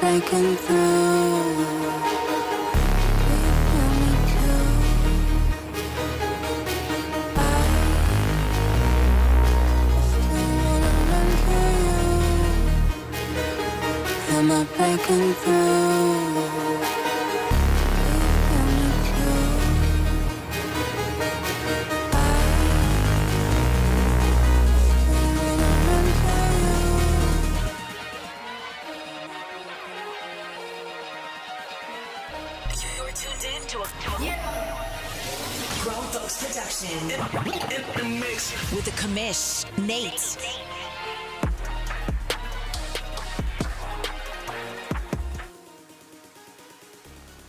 breaking through. Am I breaking through? You're tuned in to a Grown Folks production. In the mix with the commish, Nate.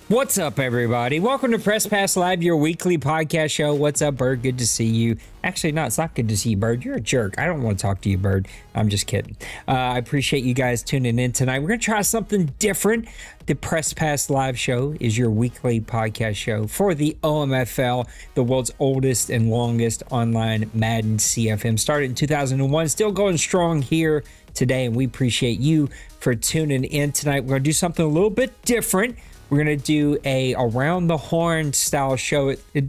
What's up, everybody? Welcome to Press Pass Live, your weekly podcast show. What's up, Bird? Good to see you. Actually, no, it's not good to see you, Bird. You're a jerk. I don't want to talk to you, Bird. I'm just kidding. I appreciate you guys tuning in tonight. We're going to try something different. The Press Pass Live show is your weekly podcast show for the OMFL, the world's oldest and longest online Madden CFM. Started in 2001, still going strong here today, and we appreciate you for tuning in tonight. We're going to do something a little bit different. We're going to do a around the horn style show. At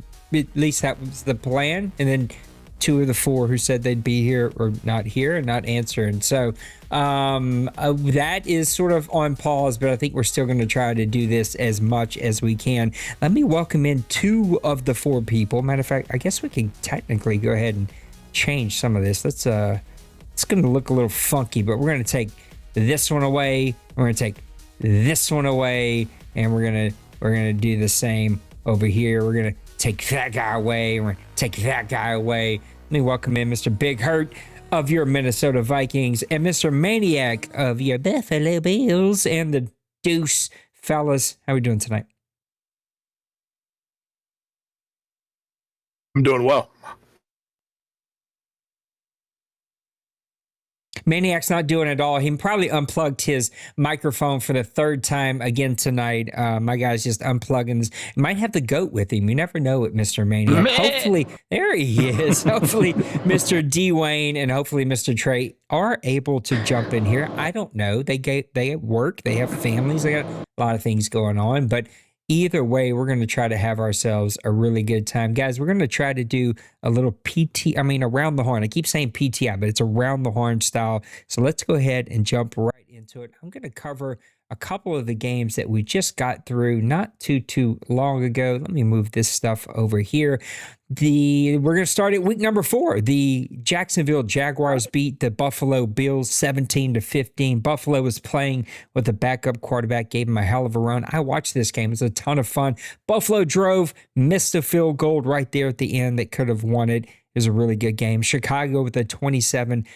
least that was the plan. And then two of the four who said they'd be here or not here and not answering. So that is sort of on pause, but I think we're still going to try to do this as much as we can. Let me welcome in two of the four people. Matter of fact, I guess we can technically go ahead and change some of this. It's going to look a little funky, but we're going to take this one away. We're going to take this one away. And we're gonna do the same over here. We're gonna take that guy away. We're going to take that guy away. Let me welcome in Mr. Big Hurt of your Minnesota Vikings and Mr. Maniac of your Buffalo Bills and the Deuce. Fellas, how are we doing tonight? I'm doing well. Maniac's not doing it all. He probably unplugged his microphone for the third time again tonight. My guy's just unplugging this. Might have the goat with him. You never know with Mr. Maniac. Hopefully, there he is. Hopefully, Mr. Dwayne and hopefully Mr. Trey are able to jump in here. I don't know. They work. They have families. They got a lot of things going on. But either way, we're going to try to have ourselves a really good time. Guys, we're going to try to do a little around the horn. I keep saying PTI, but it's around the horn style. So let's go ahead and jump right into it. I'm going to cover a couple of the games that we just got through not too long ago. Let me move this stuff over here. We're going to start at week number 4. The Jacksonville Jaguars beat the Buffalo Bills 17-15. Buffalo was playing with a backup quarterback, gave him a hell of a run. I watched this game. It was a ton of fun. Buffalo drove, missed a field goal right there at the end that could have won it. It was a really good game. Chicago with a 27-7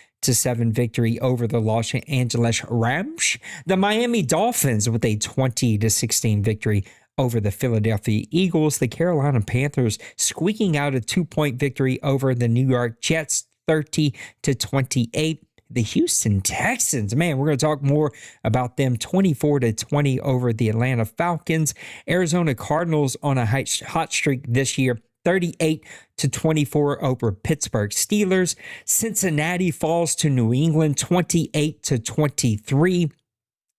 victory over the Los Angeles Rams. The Miami Dolphins with a 20-16 victory over the Philadelphia Eagles. The Carolina Panthers squeaking out a 2-point victory over the New York Jets, 30-28. The Houston Texans, man, we're going to talk more about them, 24-20 over the Atlanta Falcons. Arizona Cardinals on a hot streak this year, 38-24 over Pittsburgh Steelers. Cincinnati falls to New England 28-23.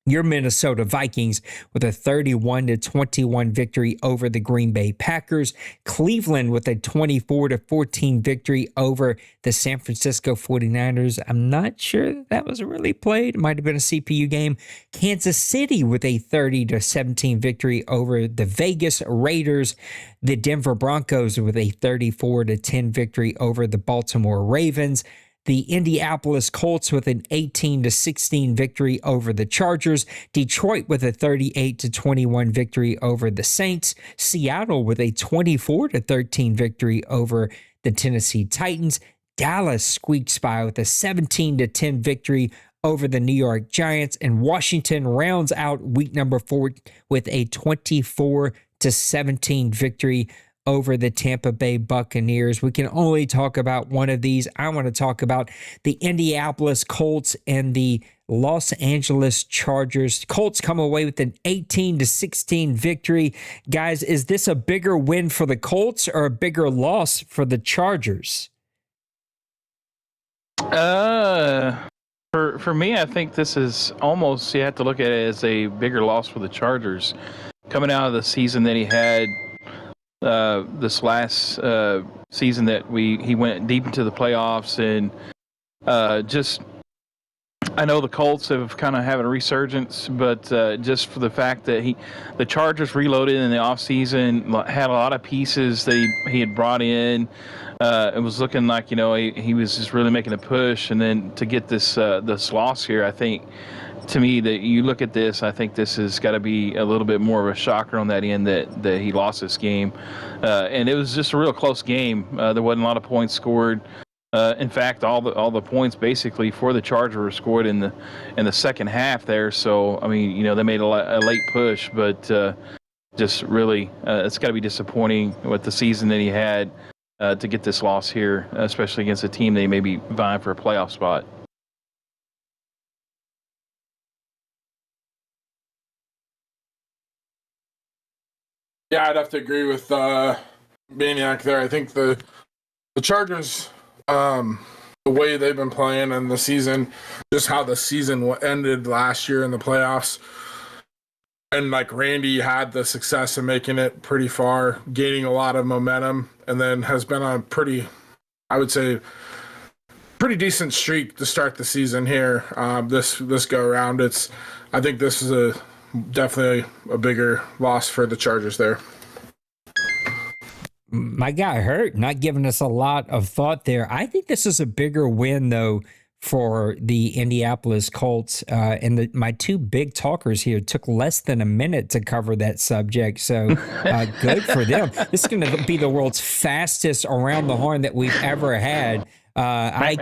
Your Minnesota Vikings with a 31-21 victory over the Green Bay Packers. Cleveland with a 24-14 victory over the San Francisco 49ers. I'm not sure that was really played. It might have been a CPU game. Kansas City with a 30-17 victory over the Vegas Raiders. The Denver Broncos with a 34-10 victory over the Baltimore Ravens. The Indianapolis Colts with an 18-16 victory over the Chargers. Detroit with a 38-21 victory over the Saints. Seattle with a 24-13 victory over the Tennessee Titans. Dallas squeaks by with a 17-10 victory over the New York Giants. And Washington rounds out week number 4 with a 24-17 victory over the Tampa Bay Buccaneers. We can only talk about one of these. I want to talk about the Indianapolis Colts and the Los Angeles Chargers. Colts come away with an 18-16 victory. Guys, is this a bigger win for the Colts or a bigger loss for the Chargers? For me, I think this is almost, you have to look at it as a bigger loss for the Chargers. Coming out of the season that he had, this last season that he went deep into the playoffs, and I know the Colts have kind of having a resurgence, but just for the fact that the Chargers reloaded in the offseason, had a lot of pieces that he had brought in. It was looking like, he was just really making a push, and then to get this loss here, I think, to me, that you look at this, I think this has got to be a little bit more of a shocker on that end that he lost this game. And it was just a real close game. There wasn't a lot of points scored. In fact, all the points basically for the Chargers were scored in the second half there. So, I mean, they made a late push, but just really, it's got to be disappointing with the season that he had to get this loss here, especially against a team they may be vying for a playoff spot. Yeah, I'd have to agree with Maniac there. I think the Chargers, the way they've been playing and the season, just how the season ended last year in the playoffs, and like Randy had the success of making it pretty far, gaining a lot of momentum, and then has been on a pretty decent streak to start the season here. This go around, I think this is definitely a bigger loss for the Chargers there. My guy Hurt not giving us a lot of thought there. I think this is a bigger win, though, for the Indianapolis Colts. And my two big talkers here took less than a minute to cover that subject. So good for them. This is going to be the world's fastest around the horn that we've ever had. I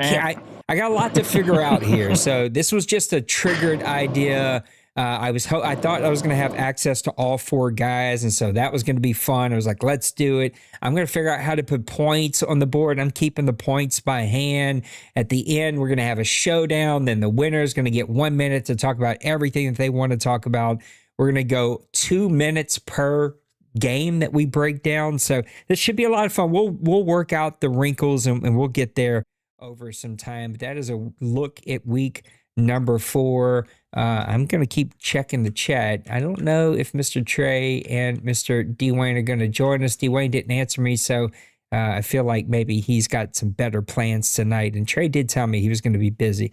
got a lot to figure out here. So this was just a triggered idea. I thought I was going to have access to all four guys, and so that was going to be fun. I was like, let's do it. I'm going to figure out how to put points on the board. I'm keeping the points by hand. At the end, we're going to have a showdown. Then the winner is going to get 1 minute to talk about everything that they want to talk about. We're going to go 2 minutes per game that we break down. So this should be a lot of fun. We'll work out the wrinkles and we'll get there over some time. But that is a look at week number 4. I'm going to keep checking the chat. I don't know if Mr. Trey and Mr. Dwayne are going to join us. Dwayne didn't answer me, so I feel like maybe he's got some better plans tonight. And Trey did tell me he was going to be busy.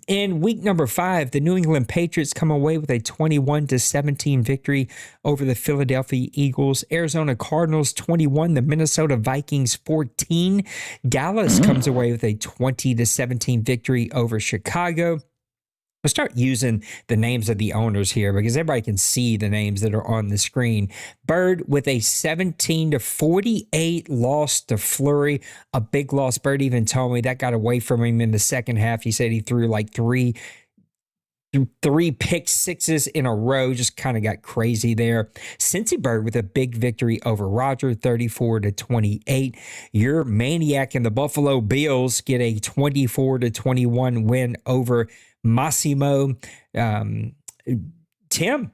In week number 5, the New England Patriots come away with a 21-17 victory over the Philadelphia Eagles. Arizona Cardinals 21, the Minnesota Vikings 14. Dallas comes away with a 20-17 victory over Chicago. We'll start using the names of the owners here because everybody can see the names that are on the screen. Bird with a 17-48 loss to Fleury, a big loss. Bird even told me that got away from him in the second half. He said he threw like three pick sixes in a row, just kind of got crazy there. Cincy Bird with a big victory over Roger, 34-28. Your Maniac and the Buffalo Bills get a 24-21 win over Massimo. Tim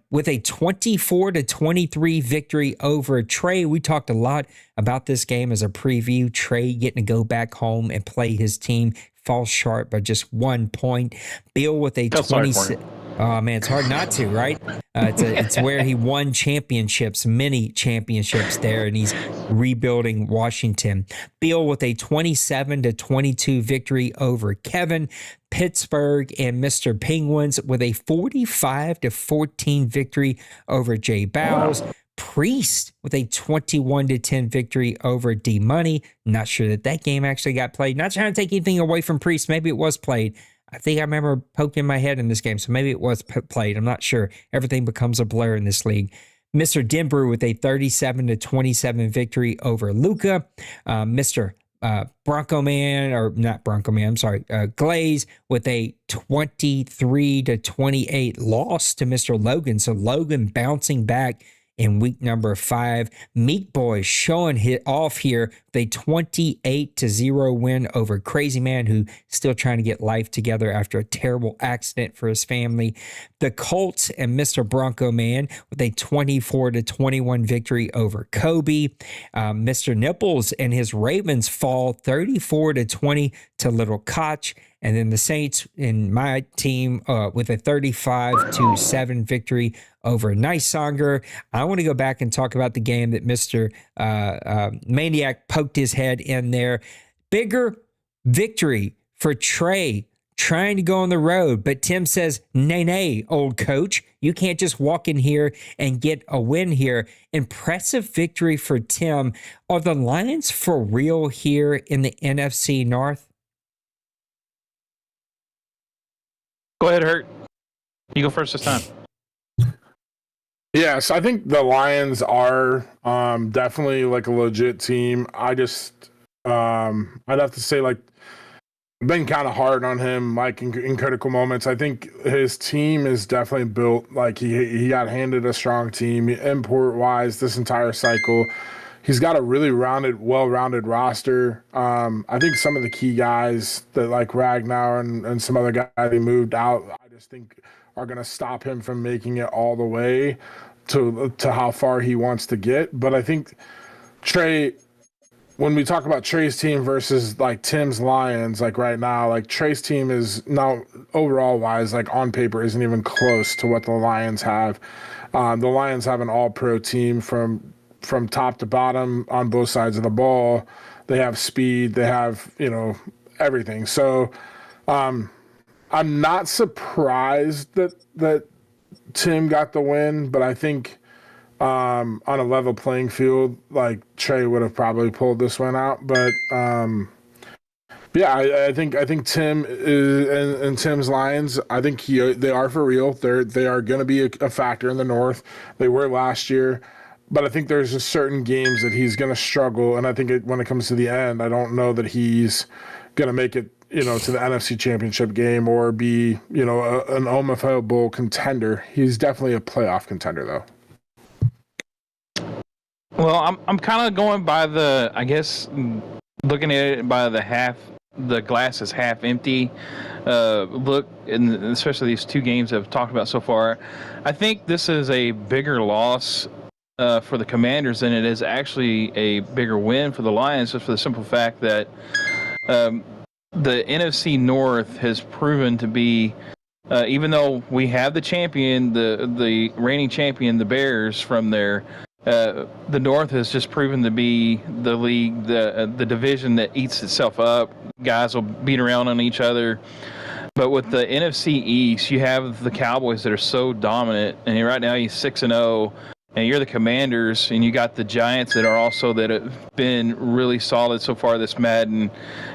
with a 24-23 victory over Trey. We talked a lot about this game as a preview. Trey getting to go back home and play his team. Falls short by just 1 point. Bill with a 26. Oh man, it's hard not to, right? It's where he won championships, many championships there, and he's rebuilding Washington. Bill with a 27-22 victory over Kevin. Pittsburgh and Mr. Penguins with a 45-14 victory over Jay Bowles. Priest with a 21-10 victory over D Money. Not sure that game actually got played. Not trying to take anything away from Priest. Maybe it was played. I think I remember poking my head in this game, so maybe it was played. I'm not sure. Everything becomes a blur in this league. Mr. Denver with a 37-27 victory over Luca. Mr. Bronco Man, or not Bronco Man, I'm sorry, Glaze with a 23-28 loss to Mr. Logan. So Logan bouncing back in week number 5. Meat Boy showing it off here with a 28-0 win over Crazy Man, who's still trying to get life together after a terrible accident for his family. The Colts and Mr. Bronco Man with a 24-21 victory over Kobe. Mr. Nipples and his Ravens fall 34-20 to Little Koch. And then the Saints in my team with a 35-7 victory over Nicesonger. I want to go back and talk about the game that Mr. Maniac poked his head in there. Bigger victory for Trey trying to go on the road. But Tim says, nay, old coach. You can't just walk in here and get a win here. Impressive victory for Tim. Are the Lions for real here in the NFC North? Go ahead, Hurt. You go first this time. Yes, I think the Lions are definitely like a legit team. I just I'd have to say like I've been kind of hard on him like in critical moments. I think his team is definitely built like he got handed a strong team import wise this entire cycle. He's got a really well-rounded roster. I think some of the key guys that like Ragnar and some other guys he moved out, I just think are going to stop him from making it all the way to how far he wants to get. But I think Trey, when we talk about Trey's team versus like Tim's Lions, like right now, like Trey's team is now overall wise, like on paper, isn't even close to what the Lions have. The Lions have an all-pro team from top to bottom on both sides of the ball. They have speed. They have, everything. So I'm not surprised that Tim got the win, but I think on a level playing field, like Trey would have probably pulled this one out. But But yeah, I think Tim is, and Tim's Lions. I think they are for real. They are going to be a factor in the North. They were last year, but I think there's just certain games that he's going to struggle. And I think when it comes to the end, I don't know that he's going to make it, to the NFC Championship game or be, an OMFL Bowl contender. He's definitely a playoff contender, though. Well, I'm kind of going by looking at it by the glass is half empty look, and especially these two games I've talked about so far. I think this is a bigger loss for the Commanders than it is actually a bigger win for the Lions, just for the simple fact that the NFC North has proven to be, even though we have the champion, the reigning champion, the Bears from there. The North has just proven to be the league, the division that eats itself up. Guys will beat around on each other. But with the NFC East, you have the Cowboys that are so dominant, and right now he's 6-0, and you're the Commanders, and you got the Giants that have been really solid so far this Madden,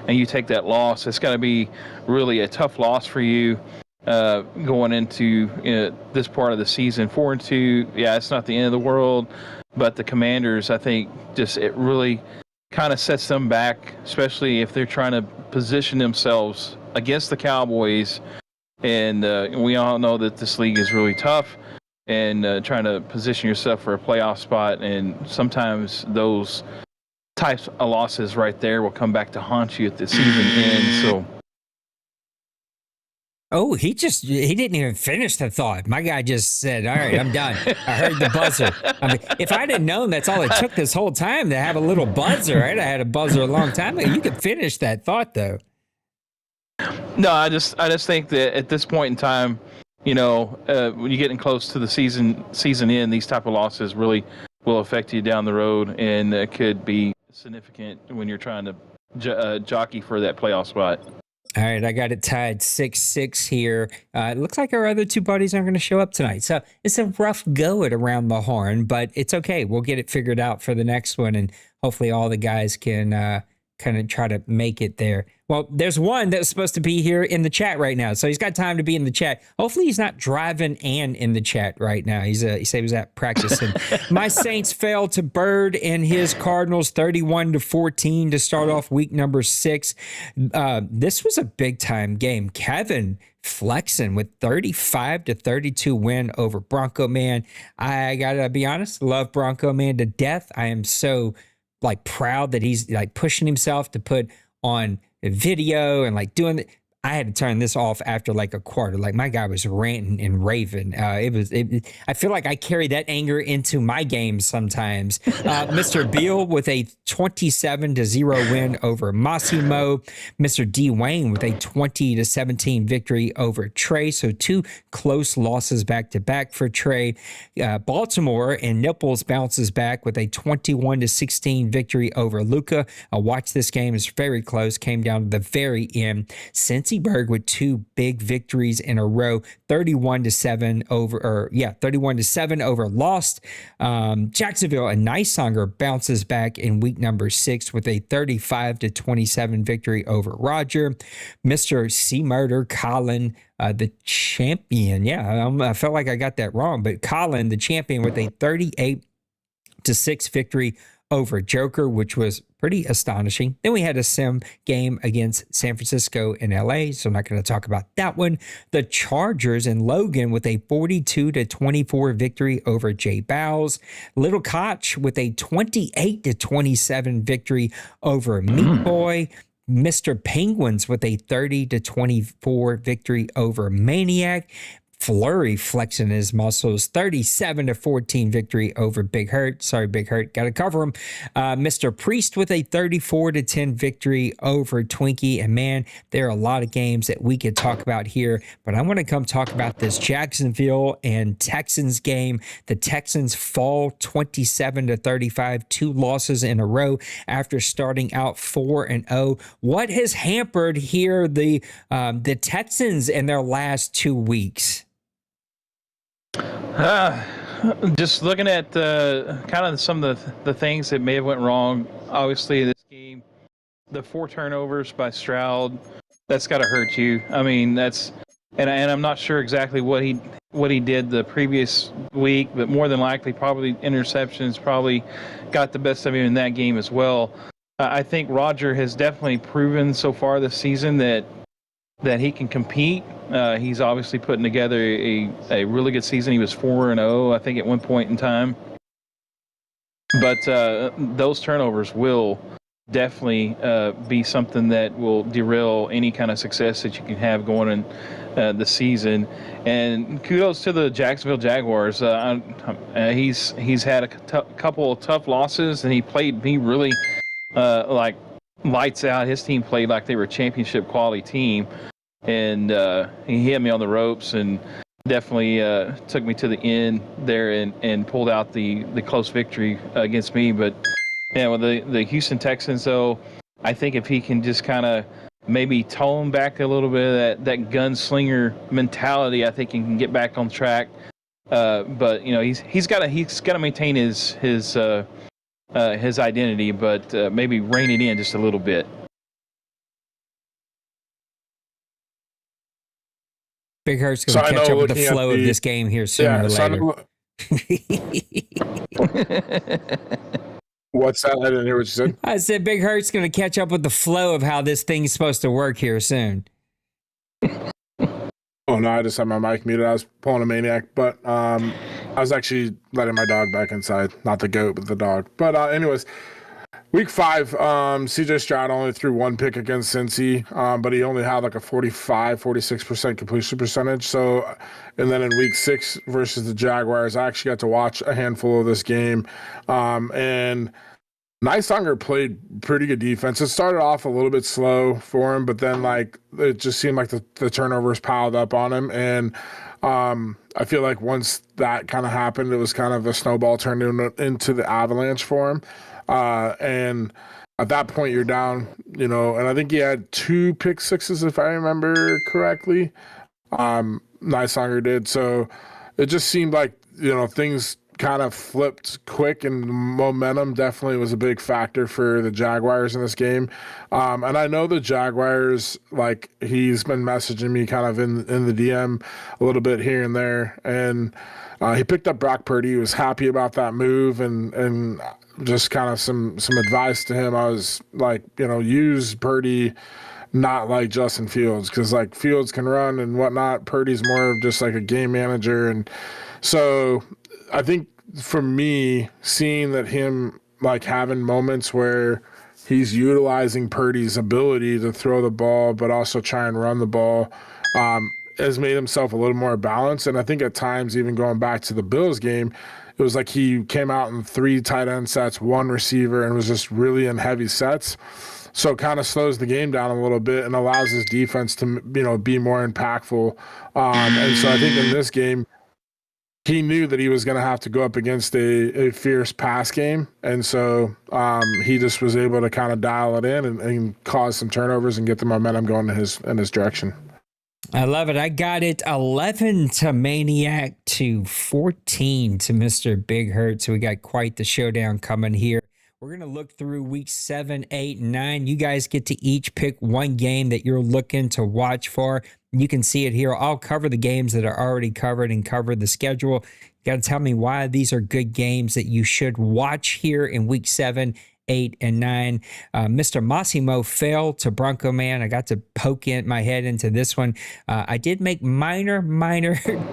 and you take that loss. It's going to be really a tough loss for you. Going into this part of the season. 4-2, yeah, it's not the end of the world, but the Commanders, I think, it really kind of sets them back, especially if they're trying to position themselves against the Cowboys. And we all know that this league is really tough, and trying to position yourself for a playoff spot. And sometimes those types of losses right there will come back to haunt you at the season end. So. Oh, he didn't even finish the thought. My guy just said, all right, I'm done. I heard the buzzer. I mean, if I'd have known that's all it took this whole time to have a little buzzer, I'd have had a buzzer a long time ago. You could finish that thought, though. No, I just think that at this point in time, when you're getting close to the season end, these type of losses really will affect you down the road, and it could be significant when you're trying to jockey for that playoff spot. All right, I got it tied 6-6 here. It looks like our other two buddies aren't going to show up tonight. So it's a rough go at Around the Horn, but it's okay. We'll get it figured out for the next one, and hopefully all the guys can kind of try to make it there. Well, there's one that's supposed to be here in the chat right now, so he's got time to be in the chat. Hopefully he's not driving and in the chat right now. He said he was at practicing. My Saints fell to Bird and his Cardinals 31-14 to start off week number 6. This was a big-time game. Kevin flexing with 35-32 win over Bronco Man. I got to be honest, love Bronco Man to death. I am so proud that he's pushing himself to put on a video and doing it. I had to turn this off after a quarter. My guy was ranting and raving. I feel like I carry that anger into my games sometimes. Mr. Beal with a 27-0 win over Massimo. Mr. D. Wayne with a 20-17 victory over Trey. So 2 close losses back to back for Trey. Baltimore and Nipples bounces back with a 21-16 victory over Luca. Watch this game. It's very close. Came down to the very end. Cincy Berg with 2 big victories in a row, 31-7 over Lost. Jacksonville and Nicesonger bounces back in week number 6 with a 35-27 victory over Roger. Mr. C Murder Colin, the champion. Yeah, I felt like I got that wrong, but Colin, the champion, with a 38-6 victory over Joker, which was pretty astonishing. Then we had a sim game against San Francisco and LA, so I'm not going to talk about that one. The Chargers and Logan with a 42-24 victory over Jay Bowles. Little Koch with a 28-27 victory over Meat Boy. Mr. Penguins with a 30-24 victory over Maniac. Flurry flexing his muscles, 37-14 victory over Big Hurt. Sorry, Big Hurt, got to cover him. Mr. Priest with a 34-10 victory over Twinkie. And man, there are a lot of games that we could talk about here, but I want to come talk about this Jacksonville and Texans game. The Texans fall 27-35, 2 losses in a row after starting out 4-0. What has hampered here the Texans in their last 2 weeks? Just looking at kind of some of the things that may have went wrong. Obviously, this game the 4 turnovers by Stroud, that's got to hurt you. I mean, that's and I'm not sure exactly what he did the previous week, but more than likely, probably interceptions probably got the best of him in that game as well. I think Roger has definitely proven so far this season that he can compete. He's obviously putting together a really good season. He was 4-0, I think, at one point in time. But those turnovers will definitely be something that will derail any kind of success that you can have going in the season. And kudos to the Jacksonville Jaguars. He's had a couple of tough losses, and he really like lights out. His team played like they were a championship quality team, and he hit me on the ropes and definitely took me to the end there and pulled out the close victory against me. But yeah, with the Houston Texans, though, I think if he can just kind of maybe tone back a little bit of that gunslinger mentality, I think he can get back on track. But he's got to maintain his identity, but maybe rein it in just a little bit. Big Hurt's going to catch up with the flow of this game here sooner or later. What's that? I didn't hear what you said. I said Big Hurt's going to catch up with the flow of how this thing's supposed to work here soon. Oh, no, I just had my mic muted. I was pulling a maniac, but I was actually letting my dog back inside. Not the goat, but the dog. But anyways, week 5, CJ Stroud only threw 1 pick against Cincy, but he only had like a 46% completion percentage. So, and then in week 6 versus the Jaguars, I actually got to watch a handful of this game. And Nysanger played pretty good defense. It started off a little bit slow for him, but then like it just seemed like the turnovers piled up on him. And I feel like once that kind of happened, it was kind of a snowball turned into the avalanche for him. And at that point you're down, and I think he had 2 pick sixes, if I remember correctly. Nysanger did. So it just seemed like, things kind of flipped quick, and momentum definitely was a big factor for the Jaguars in this game. And I know the Jaguars, like, he's been messaging me kind of in the DM a little bit here and there. And he picked up Brock Purdy. He was happy about that move, and just kind of some advice to him. I was like, use Purdy not like Justin Fields, because like Fields can run and whatnot. Purdy's more of just like a game manager. And so I think for me, seeing that him like having moments where he's utilizing Purdy's ability to throw the ball, but also try and run the ball, has made himself a little more balanced. And I think at times, even going back to the Bills game, it was like he came out in 3 tight end sets, 1 receiver, and was just really in heavy sets. So it kind of slows the game down a little bit and allows his defense to, be more impactful. And so I think in this game, he knew that he was going to have to go up against a fierce pass game. And so he just was able to kind of dial it in and cause some turnovers and get the momentum going in his direction. I love it. I got it 11 to Maniac to 14 to Mr. Big Hurt. So we got quite the showdown coming here. We're going to look through weeks 7, 8, and 9. You guys get to each pick one game that you're looking to watch for. You can see it here. I'll cover the games that are already covered and cover the schedule. You got to tell me why these are good games that you should watch here in week 7, 8, and 9. Mr. Massimo fell to Bronco Man. I got to poke my head into this one. I did make minor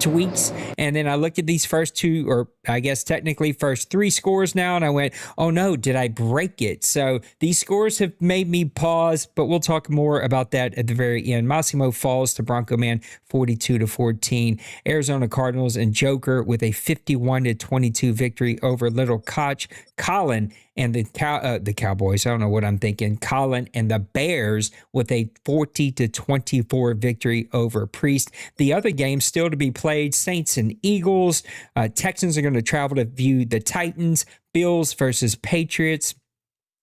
tweaks, and then I looked at these first 2, or I guess technically first 3 scores now, and I went, oh no, did I break it? So these scores have made me pause, but we'll talk more about that at the very end. Massimo falls to Bronco Man 42-14. Arizona Cardinals and Joker with a 51-22 victory over Little Koch. Colin and the Cowboys, I don't know what I'm thinking. Colin and the Bears with a 40-24 victory over Priest. The other games still to be played, Saints and Eagles. Texans are going to travel to view the Titans. Bills versus Patriots.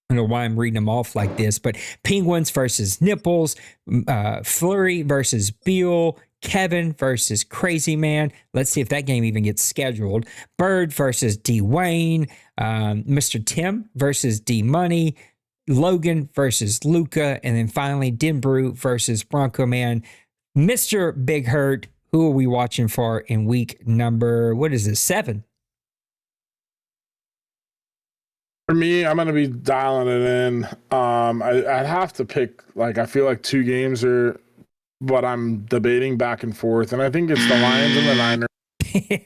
I don't know why I'm reading them off like this, but Penguins versus Nipples. Flurry versus Beal. Kevin versus Crazy Man. Let's see if that game even gets scheduled. Bird versus D. Wayne. Mr. Tim versus D. Money. Logan versus Luca, and then finally Denbrew versus Bronco Man. Mr. Big Hurt, who are we watching for in week number, 7? For me, I'm going to be dialing it in. I'd have to pick, I feel like 2 games are what I'm debating back and forth, and I think it's the Lions and the Niners.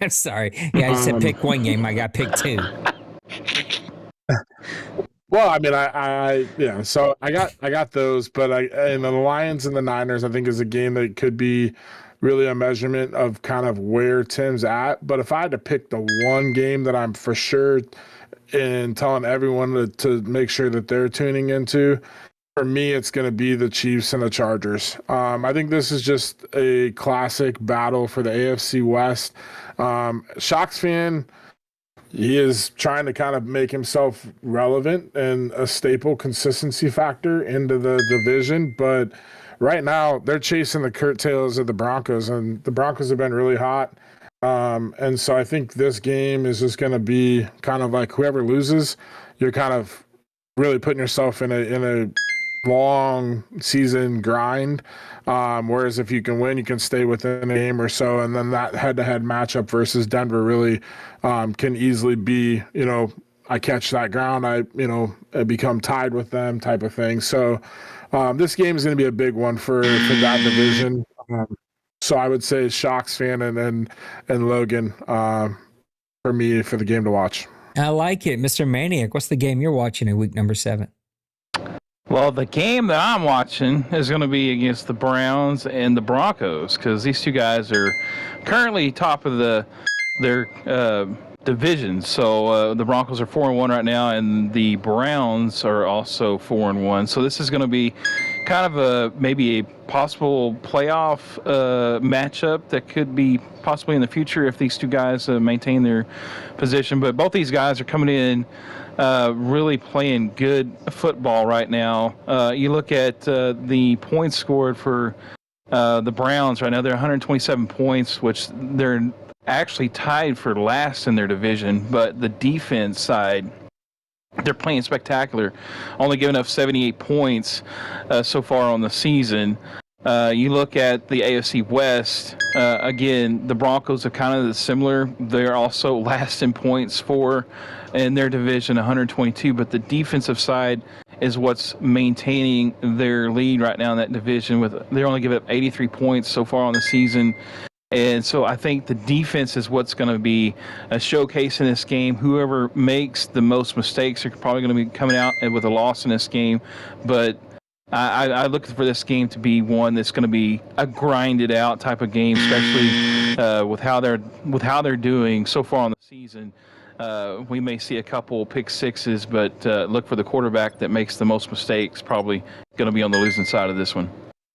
I'm sorry. Yeah, I said pick one game. I got picked 2. Well, I mean, so I got those, but and the Lions and the Niners, I think, is a game that could be really a measurement of kind of where Tim's at. But if I had to pick the one game that I'm for sure and telling everyone to make sure that they're tuning into, for me, it's going to be the Chiefs and the Chargers. I think this is just a classic battle for the AFC West. Shocks fan, he is trying to kind of make himself relevant and a staple consistency factor into the division. But right now, they're chasing the curtails of the Broncos, and the Broncos have been really hot. And so I think this game is just going to be kind of like whoever loses, you're kind of really putting yourself in a long season grind. Whereas if you can win, you can stay within a game or so. And then that head-to-head matchup versus Denver really can easily be, I catch that ground, I become tied with them type of thing. So this game is going to be a big one for that division. So I would say Shocks fan and Logan for me for the game to watch. I like it. Mr. Maniac, what's the game you're watching in week number 7? Well, the game that I'm watching is going to be against the Browns and the Broncos, because these two guys are currently top of their division. So the Broncos are 4-1 right now, and the Browns are also 4-1. So this is going to be kind of maybe a possible playoff matchup that could be possibly in the future if these two guys maintain their position. But both these guys are coming in really playing good football right now. You look at the points scored for the Browns right now, they're 127 points, which they're actually tied for last in their division. But the defense side, they're playing spectacular, only giving up 78 points so far on the season. You look at the AFC West, again, the Broncos are kind of similar. They're also last in points in their division, 122, but the defensive side is what's maintaining their lead right now in that division. They only give up 83 points so far on the season. And so I think the defense is what's going to be a showcase in this game. Whoever makes the most mistakes are probably going to be coming out with a loss in this game. But I look for this game to be one that's going to be a grinded out type of game, especially with how they're doing so far on the season. We may see a couple pick sixes, but look for the quarterback that makes the most mistakes, probably going to be on the losing side of this one.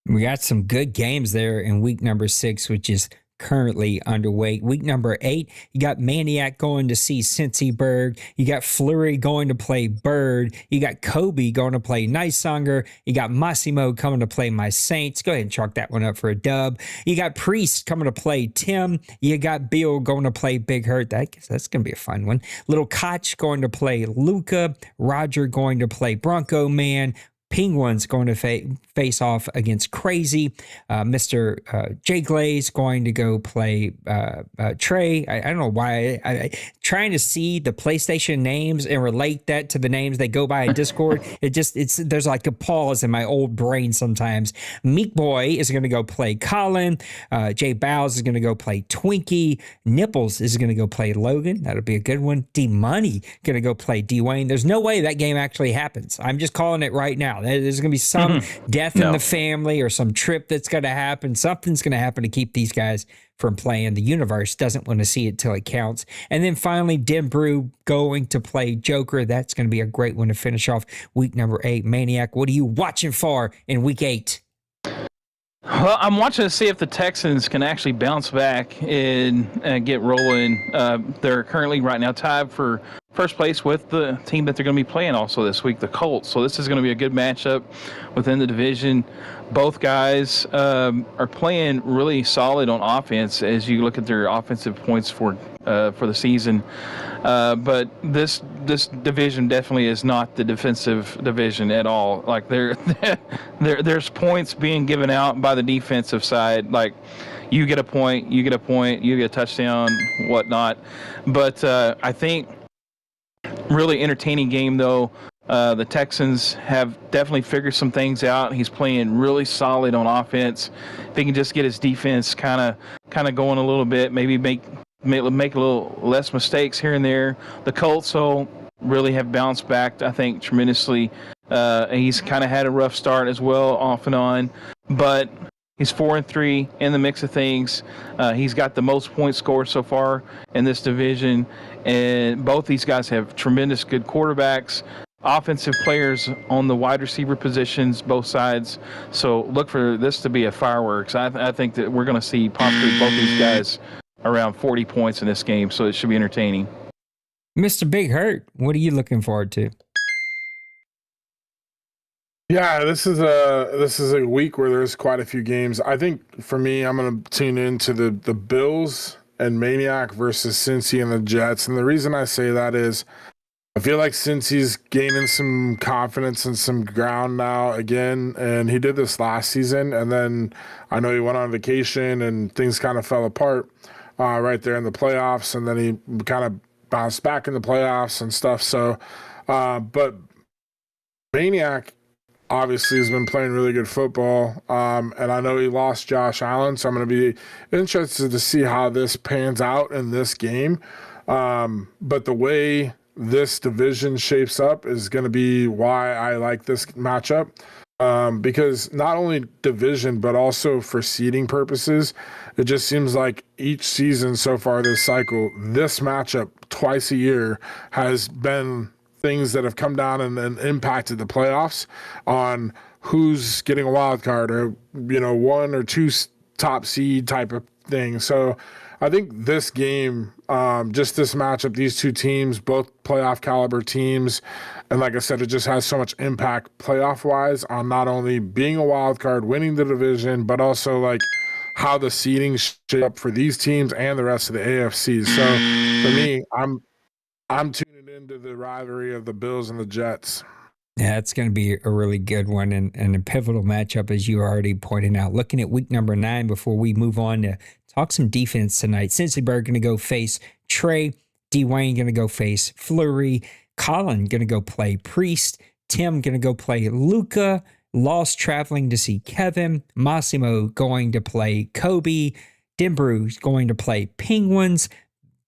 We got some good games there in week number 6, which is currently underway. Week number 8, you got Maniac going to see Cincyberg. You got Fleury going to play Bird. You got Kobe going to play Nicesonger. You got Massimo coming to play my Saints. Go ahead and chalk that one up for a dub. You got Priest coming to play Tim. You got Bill going to play Big Hurt. That's going to be a fun one. Little Koch going to play Luca. Roger going to play Bronco Man. Penguins going to face off against Crazy. Mr. Jay Glaze going to go play Trey. I don't know why. I trying to see the PlayStation names and relate that to the names they go by in Discord. There's like a pause in my old brain sometimes. Meek Boy is going to go play Colin. Jay Bows is going to go play Twinkie. Nipples is going to go play Logan. That'll be a good one. D-Money going to go play D-Wayne. There's no way that game actually happens. I'm just calling it right now. There's going to be some death in the family or some trip that's going to happen. Something's going to happen to keep these guys from playing. The universe doesn't want to see it till it counts. And then finally, Denbrew going to play Joker. That's going to be a great one to finish off week number 8. Maniac, what are you watching for in week 8? Well, I'm watching to see if the Texans can actually bounce back and get rolling. They're currently right now tied for first place with the team that they're going to be playing also this week, the Colts. So this is going to be a good matchup within the division. Both guys are playing really solid on offense as you look at their offensive points for the season. But this division definitely is not the defensive division at all. Like there's points being given out by the defensive side. Like you get a point, you get a touchdown, whatnot. But I think really entertaining game though. The Texans have definitely figured some things out. He's playing really solid on offense. If he can just get his defense kind of going a little bit, maybe make a little less mistakes here and there. The Colts really have bounced back, I think, tremendously. He's kind of had a rough start as well, off and on, but he's 4-3 in the mix of things. He's got the most points scored so far in this division, and both these guys have tremendous good quarterbacks, offensive players on the wide receiver positions, both sides. So look for this to be a fireworks. I think that we're going to see possibly both these guys around 40 points in this game, so it should be entertaining. Mr. Big Hurt, what are you looking forward to? Yeah, this is a week where there's quite a few games. I think for me, I'm going to tune into the Bills and Maniac versus Cincy and the Jets. And the reason I say that is I feel like Cincy's gaining some confidence and some ground now again, and he did this last season. And then I know he went on vacation and things kind of fell apart right there in the playoffs, and then he kind of bounced back in the playoffs and stuff. So, but Maniac obviously has been playing really good football, and I know he lost Josh Allen, so I'm going to be interested to see how this pans out in this game. But the way this division shapes up is going to be why I like this matchup, because not only division, but also for seeding purposes, it just seems like each season so far this cycle, this matchup twice a year has been things that have come down and impacted the playoffs on who's getting a wild card or, one or two top seed type of thing. So I think this game, just this matchup, these two teams, both playoff caliber teams, and like I said, it just has so much impact playoff wise on not only being a wild card, winning the division, but also like how the seeding shape up for these teams and the rest of the AFC. So for me, I'm tuning into the rivalry of the Bills and the Jets. Yeah, it's going to be a really good one and a pivotal matchup, as you already pointed out. Looking at week number 9 before we move on to talk some defense tonight. Cincyberg going to go face Trey. Dwayne going to go face Fleury. Colin going to go play Priest. Tim going to go play Luca. Lost traveling to see Kevin. Massimo going to play Kobe. Denbru's going to play Penguins.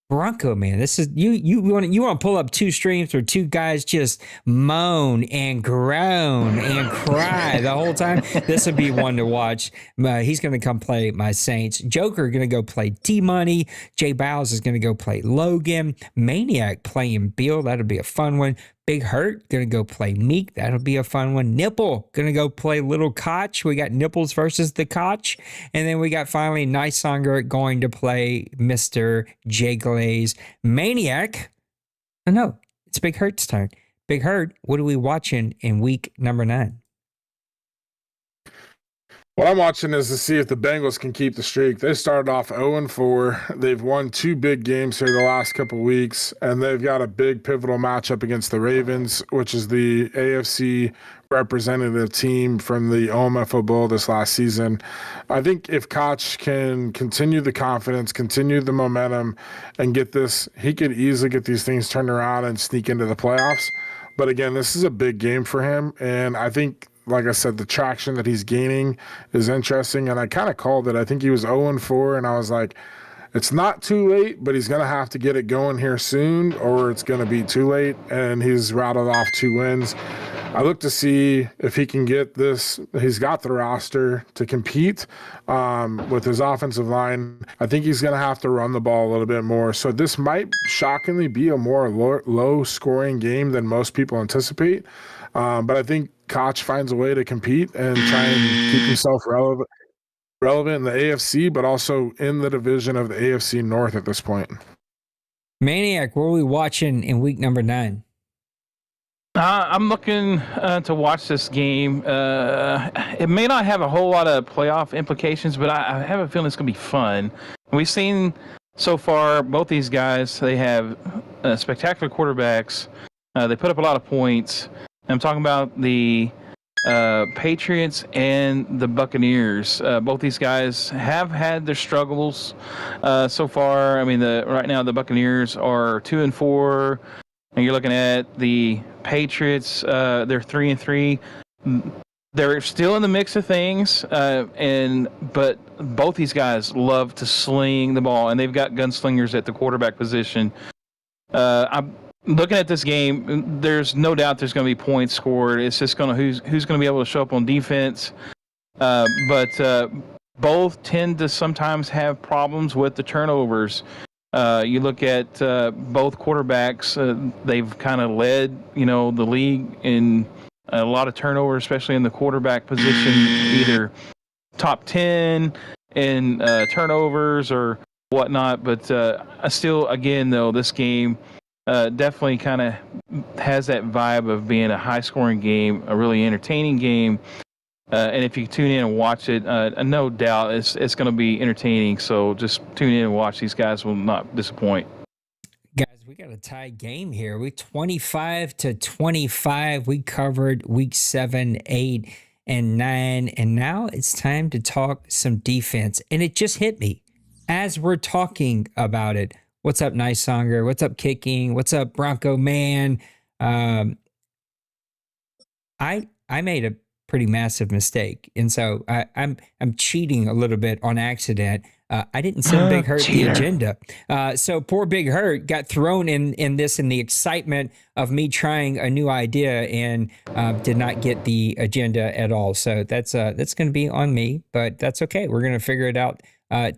Bronco, man, this is you want to pull up two streams where two guys just moan and groan and cry the whole time. This would be one to watch. He's going to come play my Saints. Joker going to go play D-Money. Jay Bowles is going to go play Logan. Maniac playing Bill. That'll be a fun one. Big Hurt going to go play Meek. That'll be a fun one. Nipple going to go play Little Koch. We got Nipples versus the Koch. And then we got finally Nicesonger going to play Mr. J Glaze. Maniac. Oh, no, it's Big Hurt's turn. Big Hurt, what are we watching in week number 9? What I'm watching is to see if the Bengals can keep the streak. They started off 0-4. They've won 2 big games here the last couple of weeks, and they've got a big pivotal matchup against the Ravens, which is the AFC representative team from the OMFL Bowl this last season. I think if Koch can continue the confidence, continue the momentum, and get this, he could easily get these things turned around and sneak into the playoffs. But again, this is a big game for him, and I think, like I said, the traction that he's gaining is interesting, and I kind of called it. I think he was 0-4, and I was like, it's not too late, but he's going to have to get it going here soon, or it's going to be too late, and he's rattled off 2 wins. I look to see if he can get this. He's got the roster to compete with his offensive line. I think he's going to have to run the ball a little bit more. So this might shockingly be a more low-scoring game than most people anticipate, but I think Koch finds a way to compete and try and keep himself relevant in the AFC, but also in the division of the AFC North at this point. Maniac, what are we watching in week number 9? I'm looking to watch this game. It may not have a whole lot of playoff implications, but I have a feeling it's going to be fun. We've seen so far both these guys, they have spectacular quarterbacks. They put up a lot of points. I'm talking about the Patriots and the Buccaneers. Both these guys have had their struggles so far. I mean, right now the Buccaneers are 2-4. And you're looking at the Patriots, they're 3-3. They're still in the mix of things, but both these guys love to sling the ball, and they've got gunslingers at the quarterback position. I'm looking at this game. There's no doubt there's going to be points scored. It's just who's going to be able to show up on defense. But both tend to sometimes have problems with the turnovers. You look at both quarterbacks; they've kind of led, the league in a lot of turnovers, especially in the quarterback position, either top 10 in turnovers or whatnot. But still, again, though, this game definitely kind of has that vibe of being a high-scoring game, a really entertaining game. And if you tune in and watch it, no doubt it's going to be entertaining. So just tune in and watch. These guys will not disappoint. Guys, we got a tie game here. We 25-25. We covered week 7, 8, and 9. And now it's time to talk some defense. And it just hit me as we're talking about it. What's up, Nice Songer? What's up, Kicking? What's up, Bronco Man? I made a pretty massive mistake, and so I'm cheating a little bit on accident. I didn't send Big Hurt the agenda, so poor Big Hurt got thrown in this in the excitement of me trying a new idea and did not get the agenda at all. So that's going to be on me, but that's okay. We're going to figure it out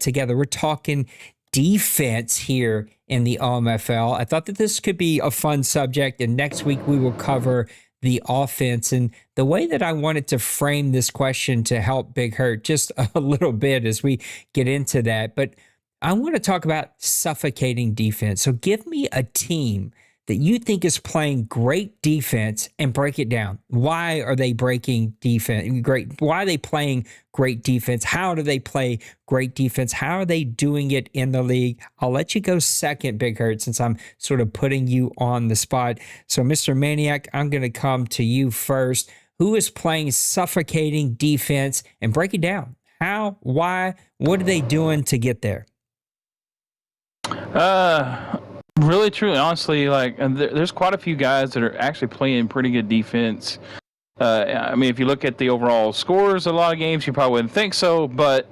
together. We're talking defense here in the OMFL. I thought that this could be a fun subject, and next week we will cover the offense. And the way that I wanted to frame this question to help Big Hurt just a little bit as we get into that, but I want to talk about suffocating defense. So give me a team that you think is playing great defense and break it down. Why are they breaking defense? Why are they playing great defense? How do they play great defense? How are they doing it in the league? I'll let you go second, Big Hurt, since I'm sort of putting you on the spot. So, Mr. Maniac, I'm going to come to you first. Who is playing suffocating defense? And break it down. How? Why? What are they doing to get there? Really, truly, honestly, there's quite a few guys that are actually playing pretty good defense. I mean, if you look at the overall scores, a lot of games, you probably wouldn't think so. But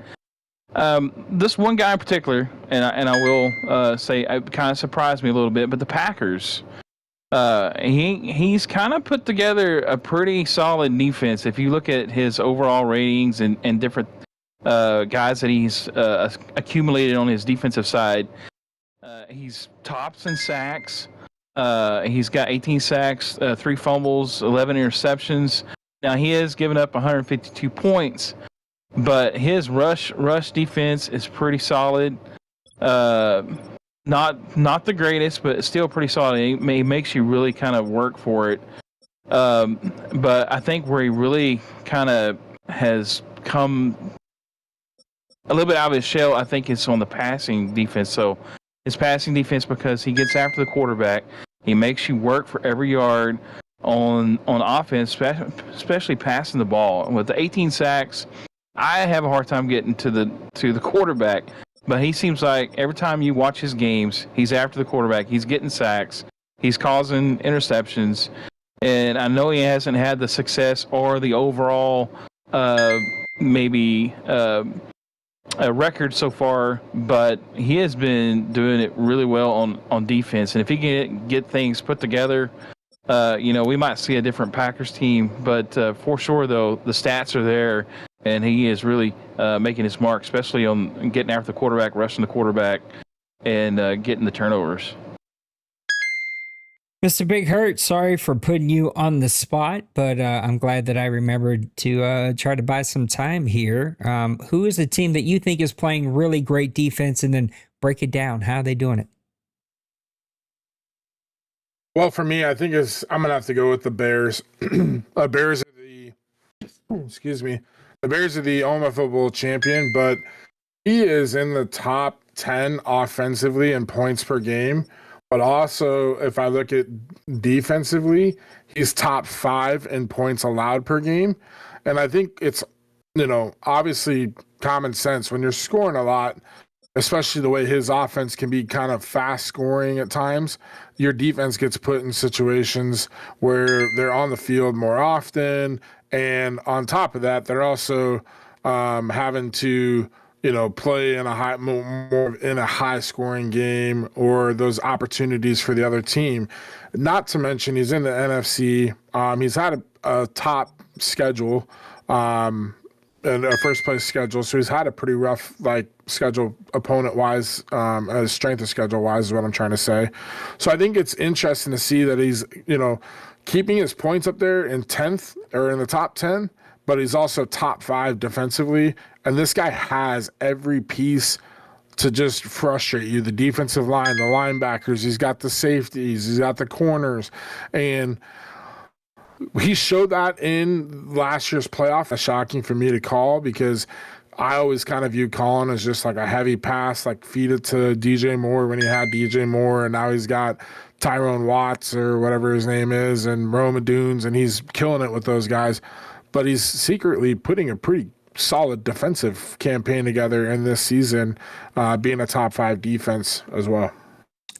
this one guy in particular, and I will say, it kind of surprised me a little bit. But the Packers, he's kind of put together a pretty solid defense. If you look at his overall ratings and different guys that he's accumulated on his defensive side. He's tops in sacks. He's got 18 sacks, 3 fumbles, 11 interceptions. Now, he has given up 152 points, but his rush defense is pretty solid. Not the greatest, but still pretty solid. He makes you really kind of work for it. But I think where he really kind of has come a little bit out of his shell, I think it's on the passing defense. So his passing defense, because he gets after the quarterback, he makes you work for every yard on offense, especially passing the ball. And with the 18 sacks, I have a hard time getting to the quarterback. But he seems like every time you watch his games, he's after the quarterback. He's getting sacks. He's causing interceptions. And I know he hasn't had the success or the overall a record so far, but he has been doing it really well on defense. And if he can get things put together, we might see a different Packers team. But for sure, though, the stats are there, and he is really making his mark, especially on getting after the quarterback, rushing the quarterback, and getting the turnovers. Mr. Big Hurt, sorry for putting you on the spot, but I'm glad that I remembered to try to buy some time here. Who is the team that you think is playing really great defense, and then break it down? How are they doing it? Well, for me, I think I'm gonna have to go with the Bears. Bears are the excuse me. The Bears are the OMFL Bowl champion, but he is in the top 10 offensively in points per game. But also, if I look at defensively, he's top 5 in points allowed per game. And I think it's, obviously common sense when you're scoring a lot, especially the way his offense can be kind of fast scoring at times. Your defense gets put in situations where they're on the field more often. And on top of that, they're also having to, play in a more in a high scoring game, or those opportunities for the other team. Not to mention, he's in the NFC. He's had a top schedule. And a first place schedule, so he's had a pretty rough schedule opponent wise, strength of schedule wise is what I'm trying to say. So I think it's interesting to see that he's keeping his points up there in 10th or in the top 10, but he's also top 5 defensively, and this guy has every piece to just frustrate you. The defensive line, the linebackers, he's got the safeties, he's got the corners, and he showed that in last year's playoff. It's shocking for me to call, because I always kind of viewed Colin as just like a heavy pass, like feed it to DJ Moore when he had DJ Moore, and now he's got Tyrone Watts or whatever his name is, and Roma Dunes, and he's killing it with those guys. But he's secretly putting a pretty solid defensive campaign together in this season, being a top 5 defense as well.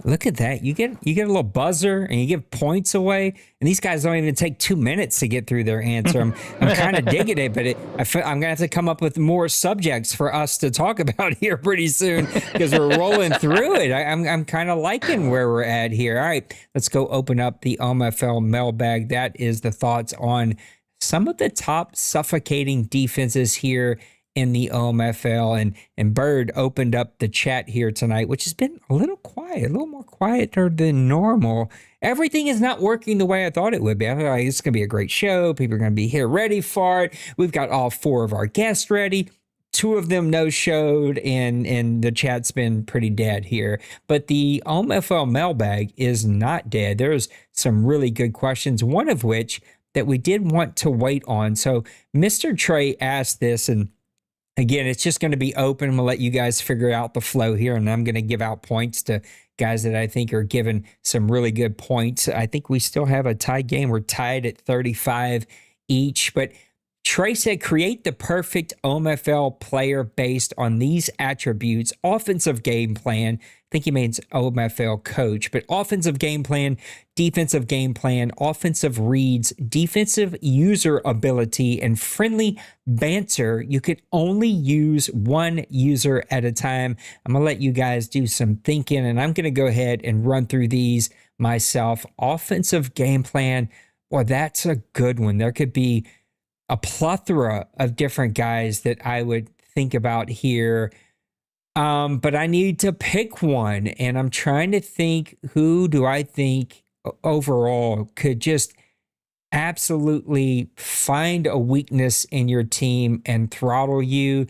Look at that. You get a little buzzer and you give points away, and these guys don't even take 2 minutes to get through their answer. I'm kind of digging it, but I'm going to have to come up with more subjects for us to talk about here pretty soon, because we're rolling through it. I'm kind of liking where we're at here. All right, let's go open up the OMFL mailbag. That is the thoughts on some of the top suffocating defenses here in the OMFL, and Bird opened up the chat here tonight, which has been a little quiet, a little more quieter than normal. Everything is not working the way I thought it would be. I thought it's going to be a great show. People are going to be here ready for it. We've got all 4 of our guests ready. 2 of them no-showed, and the chat's been pretty dead here. But the OMFL mailbag is not dead. There's some really good questions, one of which that we did want to wait on. So Mr. Trey asked this, and again, it's just going to be open. I'm going to let you guys figure out the flow here, and I'm going to give out points to guys that I think are giving some really good points. I think we still have a tie game. We're tied at 35 each, but Trey said, create the perfect OMFL player based on these attributes: offensive game plan. I think he means OMFL coach, but offensive game plan, defensive game plan, offensive reads, defensive user ability, and friendly banter. You could only use one user at a time. I'm going to let you guys do some thinking, and I'm going to go ahead and run through these myself. Offensive game plan, well, that's a good one. There could be a plethora of different guys that I would think about here. But I need to pick one, and I'm trying to think, who do I think overall could just absolutely find a weakness in your team and throttle you.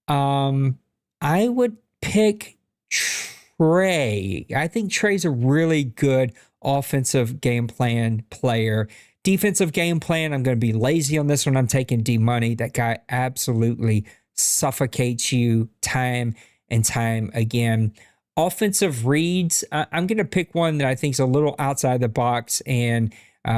I would pick Trey. I think Trey's a really good offensive game plan player. Defensive game plan, I'm going to be lazy on this one. I'm taking D-Money. That guy absolutely suffocates you time and time again. Offensive reads, I'm going to pick one that I think is a little outside the box, and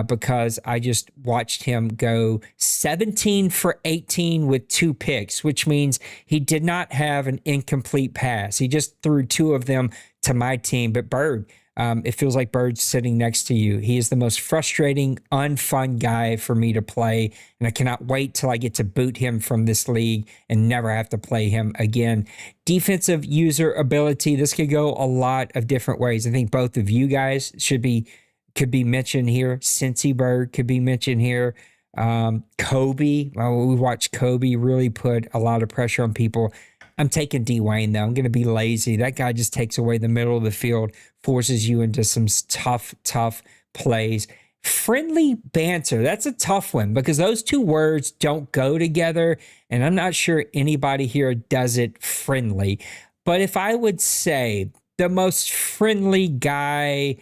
because I just watched him go 17 for 18 with 2 picks, which means he did not have an incomplete pass. He just threw 2 of them to my team. But Bird, it feels like Bird's sitting next to you. He is the most frustrating, unfun guy for me to play, and I cannot wait till I get to boot him from this league and never have to play him again. Defensive user ability, this could go a lot of different ways. I think both of you guys could be mentioned here. Cincy Bird could be mentioned here. Kobe, well, we watched Kobe really put a lot of pressure on people. I'm taking Dwayne, though. I'm going to be lazy. That guy just takes away the middle of the field, forces you into some tough plays. Friendly banter, that's a tough one, because those 2 words don't go together, and I'm not sure anybody here does it friendly. But if I would say the most friendly guy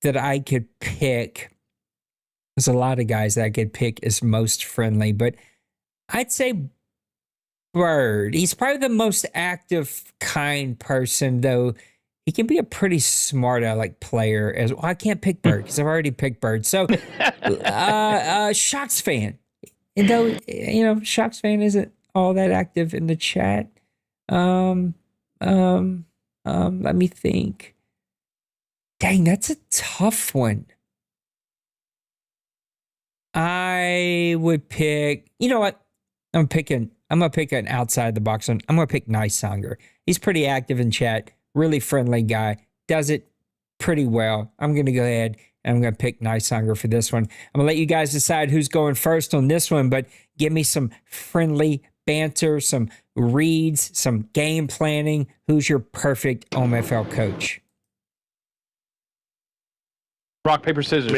that I could pick, there's a lot of guys that I could pick as most friendly, but I'd say Bird. He's probably the most active, kind person, though. He can be a pretty smart aleck player as well. I can't pick Bird because I've already picked Bird. So, Shocks fan. And though, Shocks fan isn't all that active in the chat. Let me think. Dang, that's a tough one. I would pick, you know what? I'm gonna pick an outside the box one. I'm gonna pick Nice Songer. He's pretty active in chat, really friendly guy, does it pretty well. I'm gonna go ahead and I'm gonna pick Nice Songer for this one. I'm gonna let you guys decide who's going first on this one, but give me some friendly banter, some reads, some game planning. Who's your perfect OMFL coach? Rock, paper, scissors.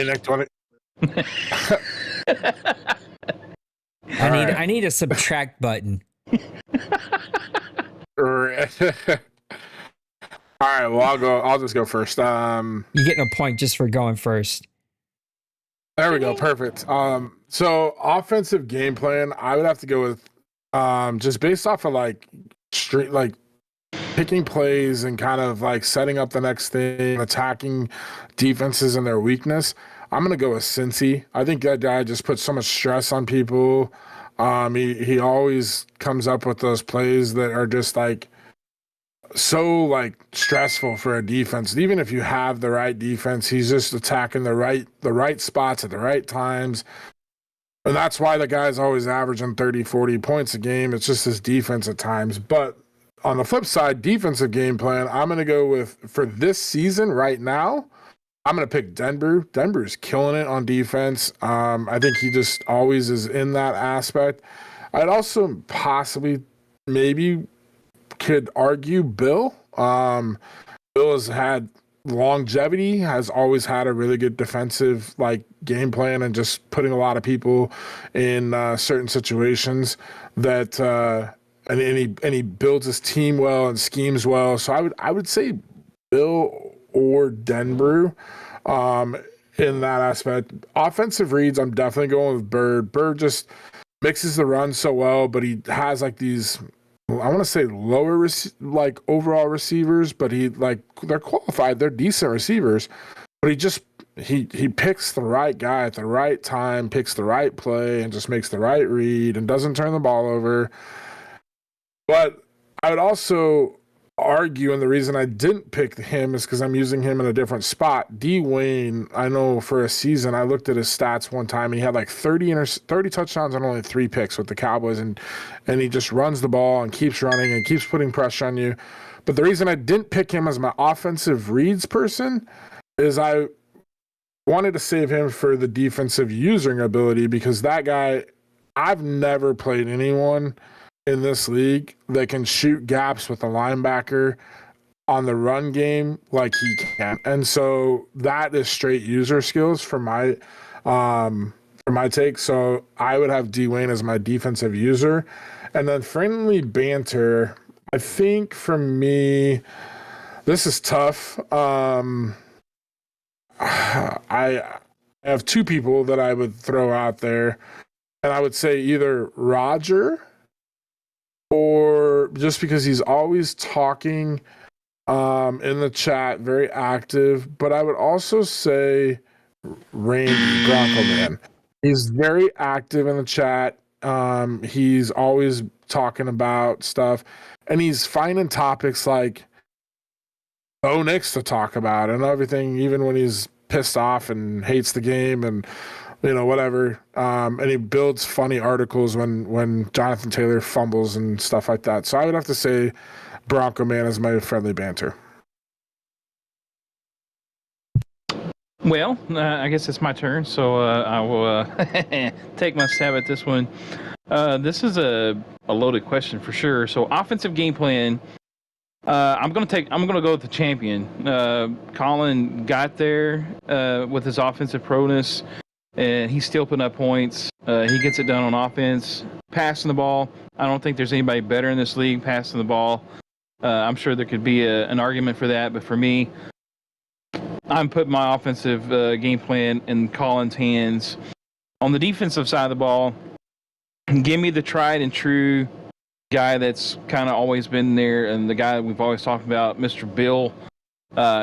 I need a subtract button. All right, well, I'll just go first. You're getting a point just for going first. There we go. Perfect. So offensive game plan, I would have to go with just based off of like picking plays and kind of like setting up the next thing, attacking defenses and their weakness. I'm gonna go with Cincy. I think that guy just puts so much stress on people. He always comes up with those plays that are just like so like stressful for a defense. And even if you have the right defense, he's just attacking the right spots at the right times. And that's why the guy's always averaging 30, 40 points a game. It's just his defense at times. But on the flip side, defensive game plan, I'm going to go with, for this season right now, I'm going to pick Denver. Denver's killing it on defense. I think he just always is in that aspect. I'd also possibly maybe could argue Bill. Bill has had longevity, has always had a really good defensive like game plan and just putting a lot of people in certain situations that and he builds his team well and schemes well. So I would say Bill or Denver in that aspect. Offensive reads, I'm definitely going with Bird. Bird just mixes the run so well, but he has like these, I want to say lower like overall receivers, but they're qualified, they're decent receivers, but he picks the right guy at the right time, picks the right play, and just makes the right read and doesn't turn the ball over. But I would also argue, and the reason I didn't pick him is because I'm using him in a different spot. D. Wayne, I know for a season, I looked at his stats one time, and he had like 30 touchdowns and only 3 picks with the Cowboys, and he just runs the ball and keeps running and keeps putting pressure on you. But the reason I didn't pick him as my offensive reads person is I wanted to save him for the defensive using ability, because that guy, I've never played anyone in this league that can shoot gaps with a linebacker on the run game like he can. And so that is straight user skills for my take. So I would have D. Wayne as my defensive user. And then friendly banter, I think for me, this is tough. I have 2 people that I would throw out there, and I would say either Roger, or just because he's always talking in the chat, very active. But I would also say Randy, Bronco Man. He's very active in the chat. He's always talking about stuff, and he's finding topics like Bo Nix to talk about and everything, even when he's pissed off and hates the game and whatever. And he builds funny articles when Jonathan Taylor fumbles and stuff like that. So I would have to say Bronco Man is my friendly banter. Well, I guess it's my turn, so I will take my stab at this one. This is a loaded question for sure. So offensive game plan, I'm gonna go with the champion. Colin got there with his offensive proness, and he's still putting up points. He gets it done on offense. Passing the ball, I don't think there's anybody better in this league passing the ball. I'm sure there could be an argument for that, but for me, I'm putting my offensive game plan in Colin's hands. On the defensive side of the ball, give me the tried and true guy that's kind of always been there, and the guy we've always talked about, Mr. Bill.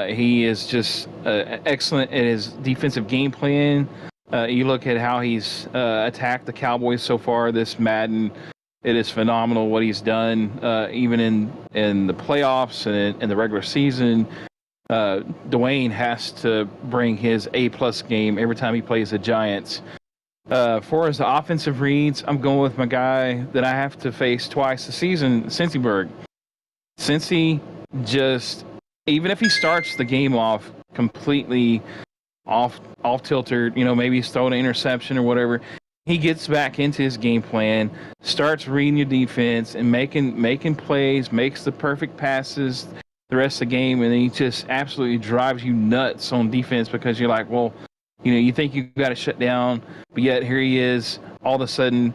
He is just excellent at his defensive game plan. You look at how he's attacked the Cowboys so far this Madden. It is phenomenal what he's done, even in the playoffs and in the regular season. Dwayne has to bring his A-plus game every time he plays the Giants. For as the offensive reads, I'm going with my guy that I have to face twice a season, Cincyberg. Cincy just, even if he starts the game off completely off tilter, maybe he's throwing an interception or whatever, he gets back into his game plan, starts reading your defense and making plays, makes the perfect passes the rest of the game, and then he just absolutely drives you nuts on defense because you're like, well, you think you've got to shut down, but yet here he is. All of a sudden,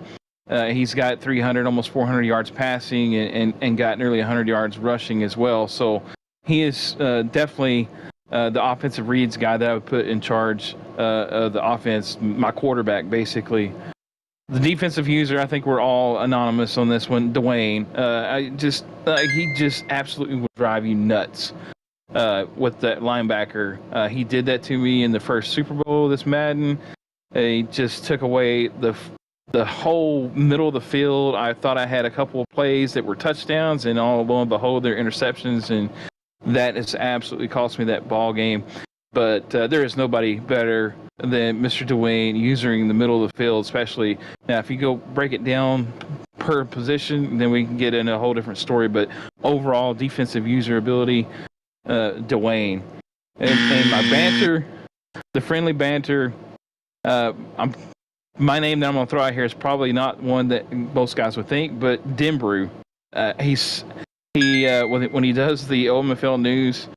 he's got 300, almost 400 yards passing and got nearly 100 yards rushing as well. So he is definitely the offensive reads guy that I would put in charge of the offense, my quarterback, basically. The defensive user, I think we're all anonymous on this one, Dwayne. He just absolutely would drive you nuts. With that linebacker. He did that to me in the first Super Bowl this Madden. He just took away the whole middle of the field. I thought I had a couple of plays that were touchdowns, and all lo and behold, they're interceptions, and that has absolutely cost me that ball game. But there is nobody better than Mr. Dwayne using the middle of the field, especially. Now, if you go break it down per position, then we can get in a whole different story. But overall, defensive user ability, Dwayne. And my banter, the friendly banter, my name that I'm going to throw out here is probably not one that most guys would think, but Dimbrew. When he does the OMFL news,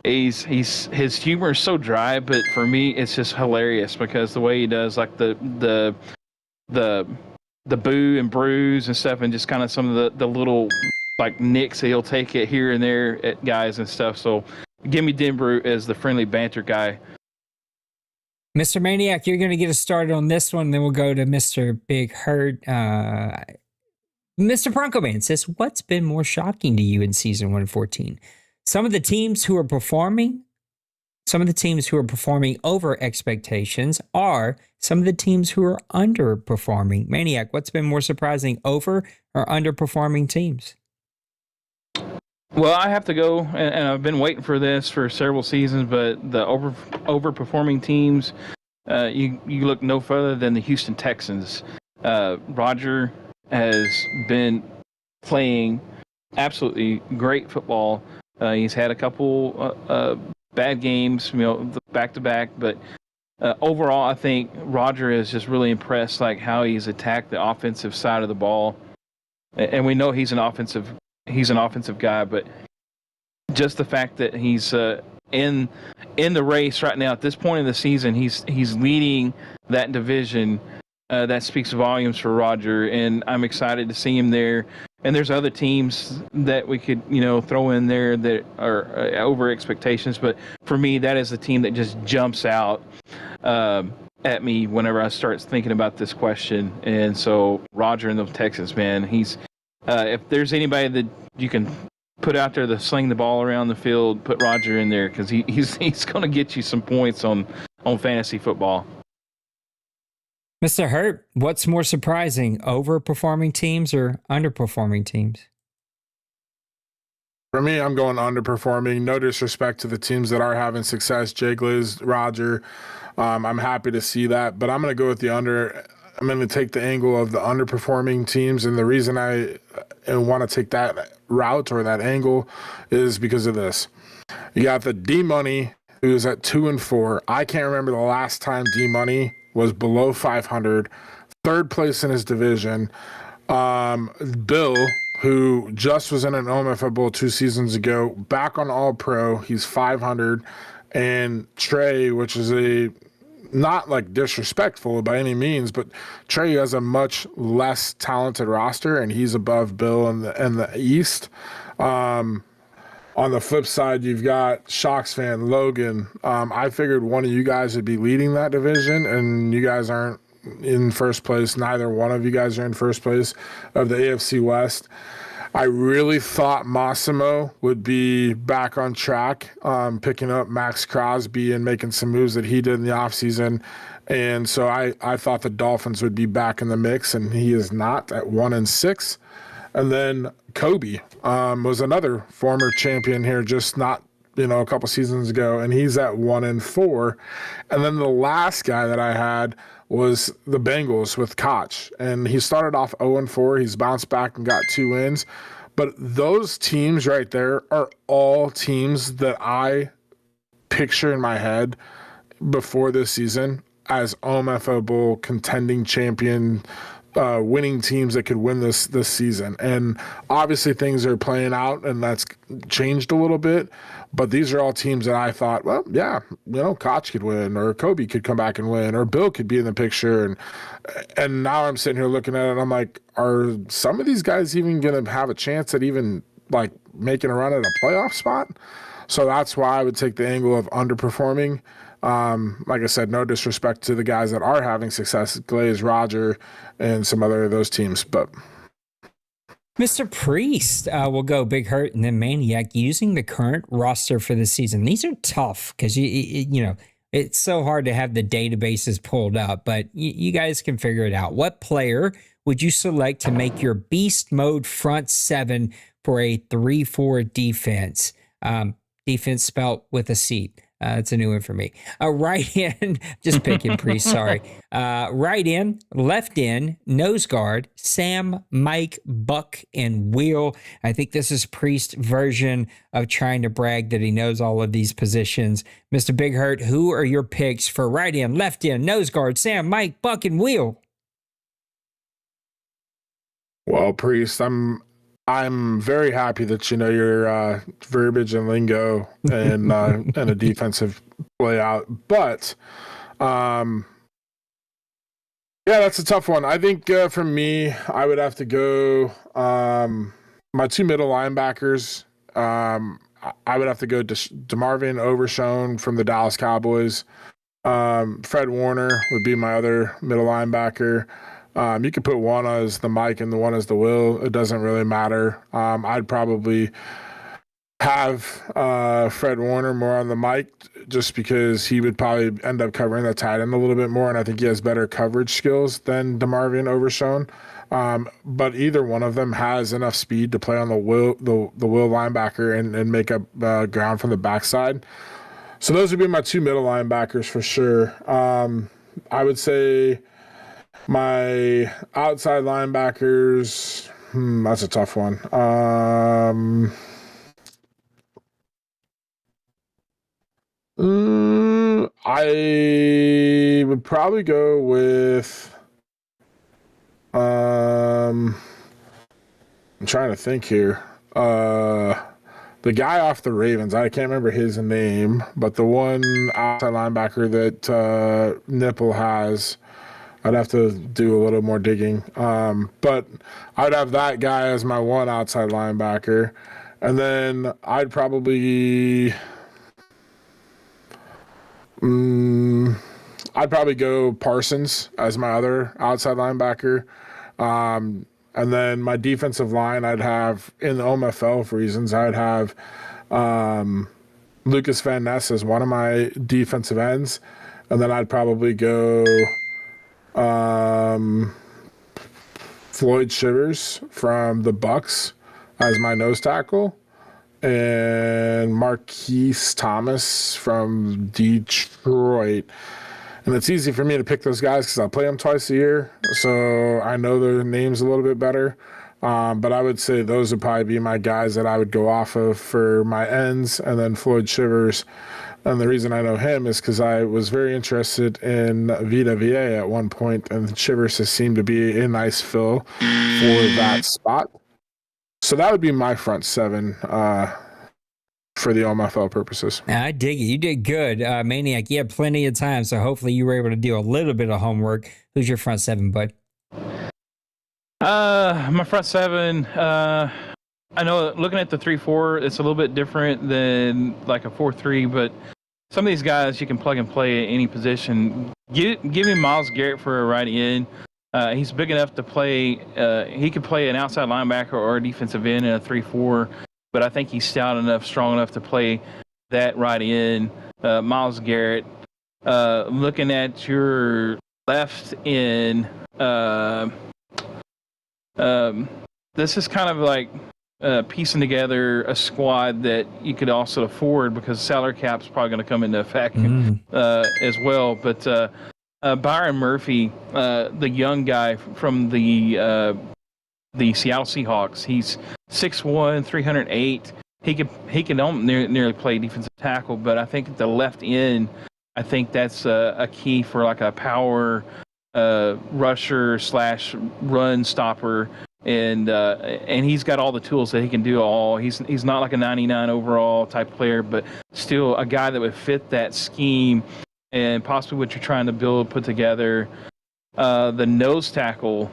his humor is so dry, but for me it's just hilarious because the way he does like the boo and bruise and stuff, and just kind of some of the little like nicks that he'll take it here and there at guys and stuff. So give me Dimbrew as the friendly banter guy. Mr. Maniac, you're going to get us started on this one, then we'll go to Mr. Big Hurt. Mr. Bronco Man says, what's been more shocking to you in season 114? Some of the teams who are performing over expectations, are some of the teams who are underperforming. Maniac, what's been more surprising, over or underperforming teams? Well, I have to go, and I've been waiting for this for several seasons, but the overperforming teams, you look no further than the Houston Texans. Roger has been playing absolutely great football. He's had a couple bad games, back-to-back, but overall, I think Roger is just really impressed, like how he's attacked the offensive side of the ball. And we know he's an offensive guy, but just the fact that he's in the race right now at this point in the season, he's leading that division. That speaks volumes for Roger, and I'm excited to see him there. And there's other teams that we could throw in there that are over expectations, but for me, that is the team that just jumps out at me whenever I start thinking about this question. And so Roger and the Texans, man, he's if there's anybody that you can put out there to sling the ball around the field, put Roger in there, because he's going to get you some points on fantasy football. Mr. Hurt, what's more surprising, overperforming teams or underperforming teams? For me, I'm going underperforming. No disrespect to the teams that are having success, Jay Gliz, Roger. I'm happy to see that, but I'm going to go with the under. I'm going to take the angle of the underperforming teams, and the reason I want to take that route or that angle is because of this. You got the D-Money, who's at 2-4. I can't remember the last time D-Money was below 500, third place in his division. Bill, who just was in an OMFL Bowl 2 seasons ago, back on All-Pro, he's 500. And Trey, which is not like disrespectful by any means, but Trey has a much less talented roster, and he's above Bill in the East. On the flip side, you've got Shocks fan Logan. I figured one of you guys would be leading that division, and you guys aren't in first place. Neither one of you guys are in first place of the AFC West. I really thought Massimo would be back on track, picking up Max Crosby and making some moves that he did in the offseason. And so I thought the Dolphins would be back in the mix, and he is not at 1-6. And then Kobe was another former champion here, just not, a couple seasons ago, and he's at 1-4. And then the last guy that I had was the Bengals with Koch, and he started off 0-4. He's bounced back and got 2 wins. But those teams right there are all teams that I picture in my head before this season as OMFL Bowl contending champion, winning teams that could win this season. And obviously things are playing out, and that's changed a little bit. But these are all teams that I thought, well, yeah, Koch could win, or Kobe could come back and win, or Bill could be in the picture. And now I'm sitting here looking at it, and I'm like, are some of these guys even going to have a chance at even like making a run at a playoff spot? So that's why I would take the angle of underperforming. Like I said, no disrespect to the guys that are having success, Glaze, Roger, and some other of those teams. But Mr. Priest will go Big Hurt and then Maniac using the current roster for the season. These are tough because, it's so hard to have the databases pulled up, but you guys can figure it out. What player would you select to make your beast mode front seven for a 3-4 defense? Defense spelt with a C. It's a new one for me. Right in, just picking Priest, sorry. Right in, left in, nose guard, Sam, Mike, Buck, and Will. I think this is Priest's version of trying to brag that he knows all of these positions. Mr. Big Hurt, who are your picks for right in, left in, nose guard, Sam, Mike, Buck, and Will? Well, Priest, I'm very happy that you know your verbiage and lingo and a defensive layout. But yeah, that's a tough one. I think for me, I would have to go my 2 middle linebackers. I would have to go DeMarvin Overshown from the Dallas Cowboys. Fred Warner would be my other middle linebacker. You could put one as the Mike and the one as the Will. It doesn't really matter. I'd probably have Fred Warner more on the Mike just because he would probably end up covering the tight end a little bit more, and I think he has better coverage skills than DeMarvin Overshown. But either one of them has enough speed to play on the Will linebacker and make up ground from the backside. So those would be my 2 middle linebackers for sure. I would say my outside linebackers, that's a tough one. I would probably go with, I'm trying to think here. The guy off the Ravens, I can't remember his name, but the one outside linebacker that Nipple has, I'd have to do a little more digging. But I'd have that guy as my one outside linebacker. And then I'd probably go Parsons as my other outside linebacker. And then my defensive line, I'd have, in the OMFL for reasons, I'd have Lucas Van Ness as one of my defensive ends. And then I'd probably go Floyd Shivers from the Bucks as my nose tackle, and Marquise Thomas from Detroit. And it's easy for me to pick those guys because I play them twice a year, so I know their names a little bit better. But I would say those would probably be my guys that I would go off of for my ends, and then Floyd Shivers. And the reason I know him is because I was very interested in Vita VA at one point, and Shivers has seemed to be a nice fill for that spot. So that would be my front seven for the OMFL purposes. I dig it. You did good. Maniac, you had plenty of time, so hopefully you were able to do a little bit of homework. Who's your front seven, bud? My front seven, I know looking at the 3-4, it's a little bit different than like a 4-3, but some of these guys you can plug and play at any position. Give me Myles Garrett for a right end. He's big enough to play. He could play an outside linebacker or a defensive end in a 3-4, but I think he's stout enough, strong enough to play that right end. Myles Garrett. Looking at your left end, this is kind of like piecing together a squad that you could also afford because salary cap's probably going to come into effect as well. But Byron Murphy, the young guy from the Seattle Seahawks, he's 6'1", 308. He can nearly play defensive tackle, but I think at the left end, I think that's a key for like a power rusher / run stopper. And he's got all the tools that he can do all. He's not like a 99 overall type player, but still a guy that would fit that scheme and possibly what you're trying to put together. The nose tackle,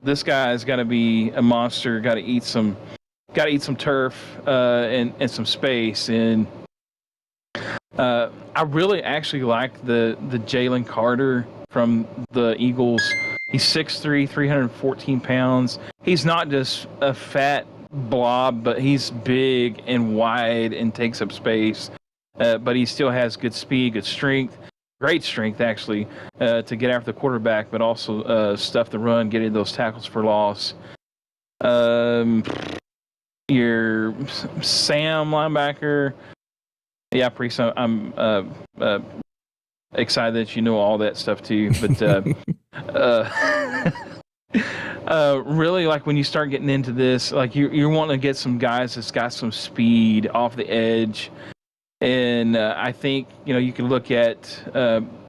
this guy's got to be a monster. Got to eat some turf and some space. And I really actually like the Jalen Carter from the Eagles. He's 6'3", 314 pounds. He's not just a fat blob, but he's big and wide and takes up space. But he still has good speed, good strength, great strength actually, to get after the quarterback, but also stuff the run, getting those tackles for loss. Your Sam linebacker, yeah, pretty. I'm excited that you know all that stuff too, but. Really, like when you start getting into this, like you're wanting to get some guys that's got some speed off the edge, and I think you can look at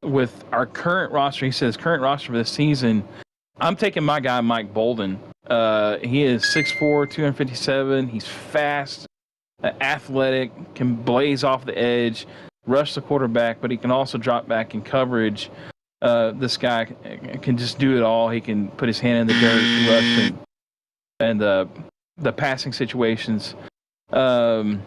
with our current roster. He says current roster for this season. I'm taking my guy Mike Bolden. He is 6'4", 257. He's fast, athletic, can blaze off the edge, rush the quarterback, but he can also drop back in coverage. This guy can just do it all. He can put his hand in the dirt, rush, and the passing situations. Middle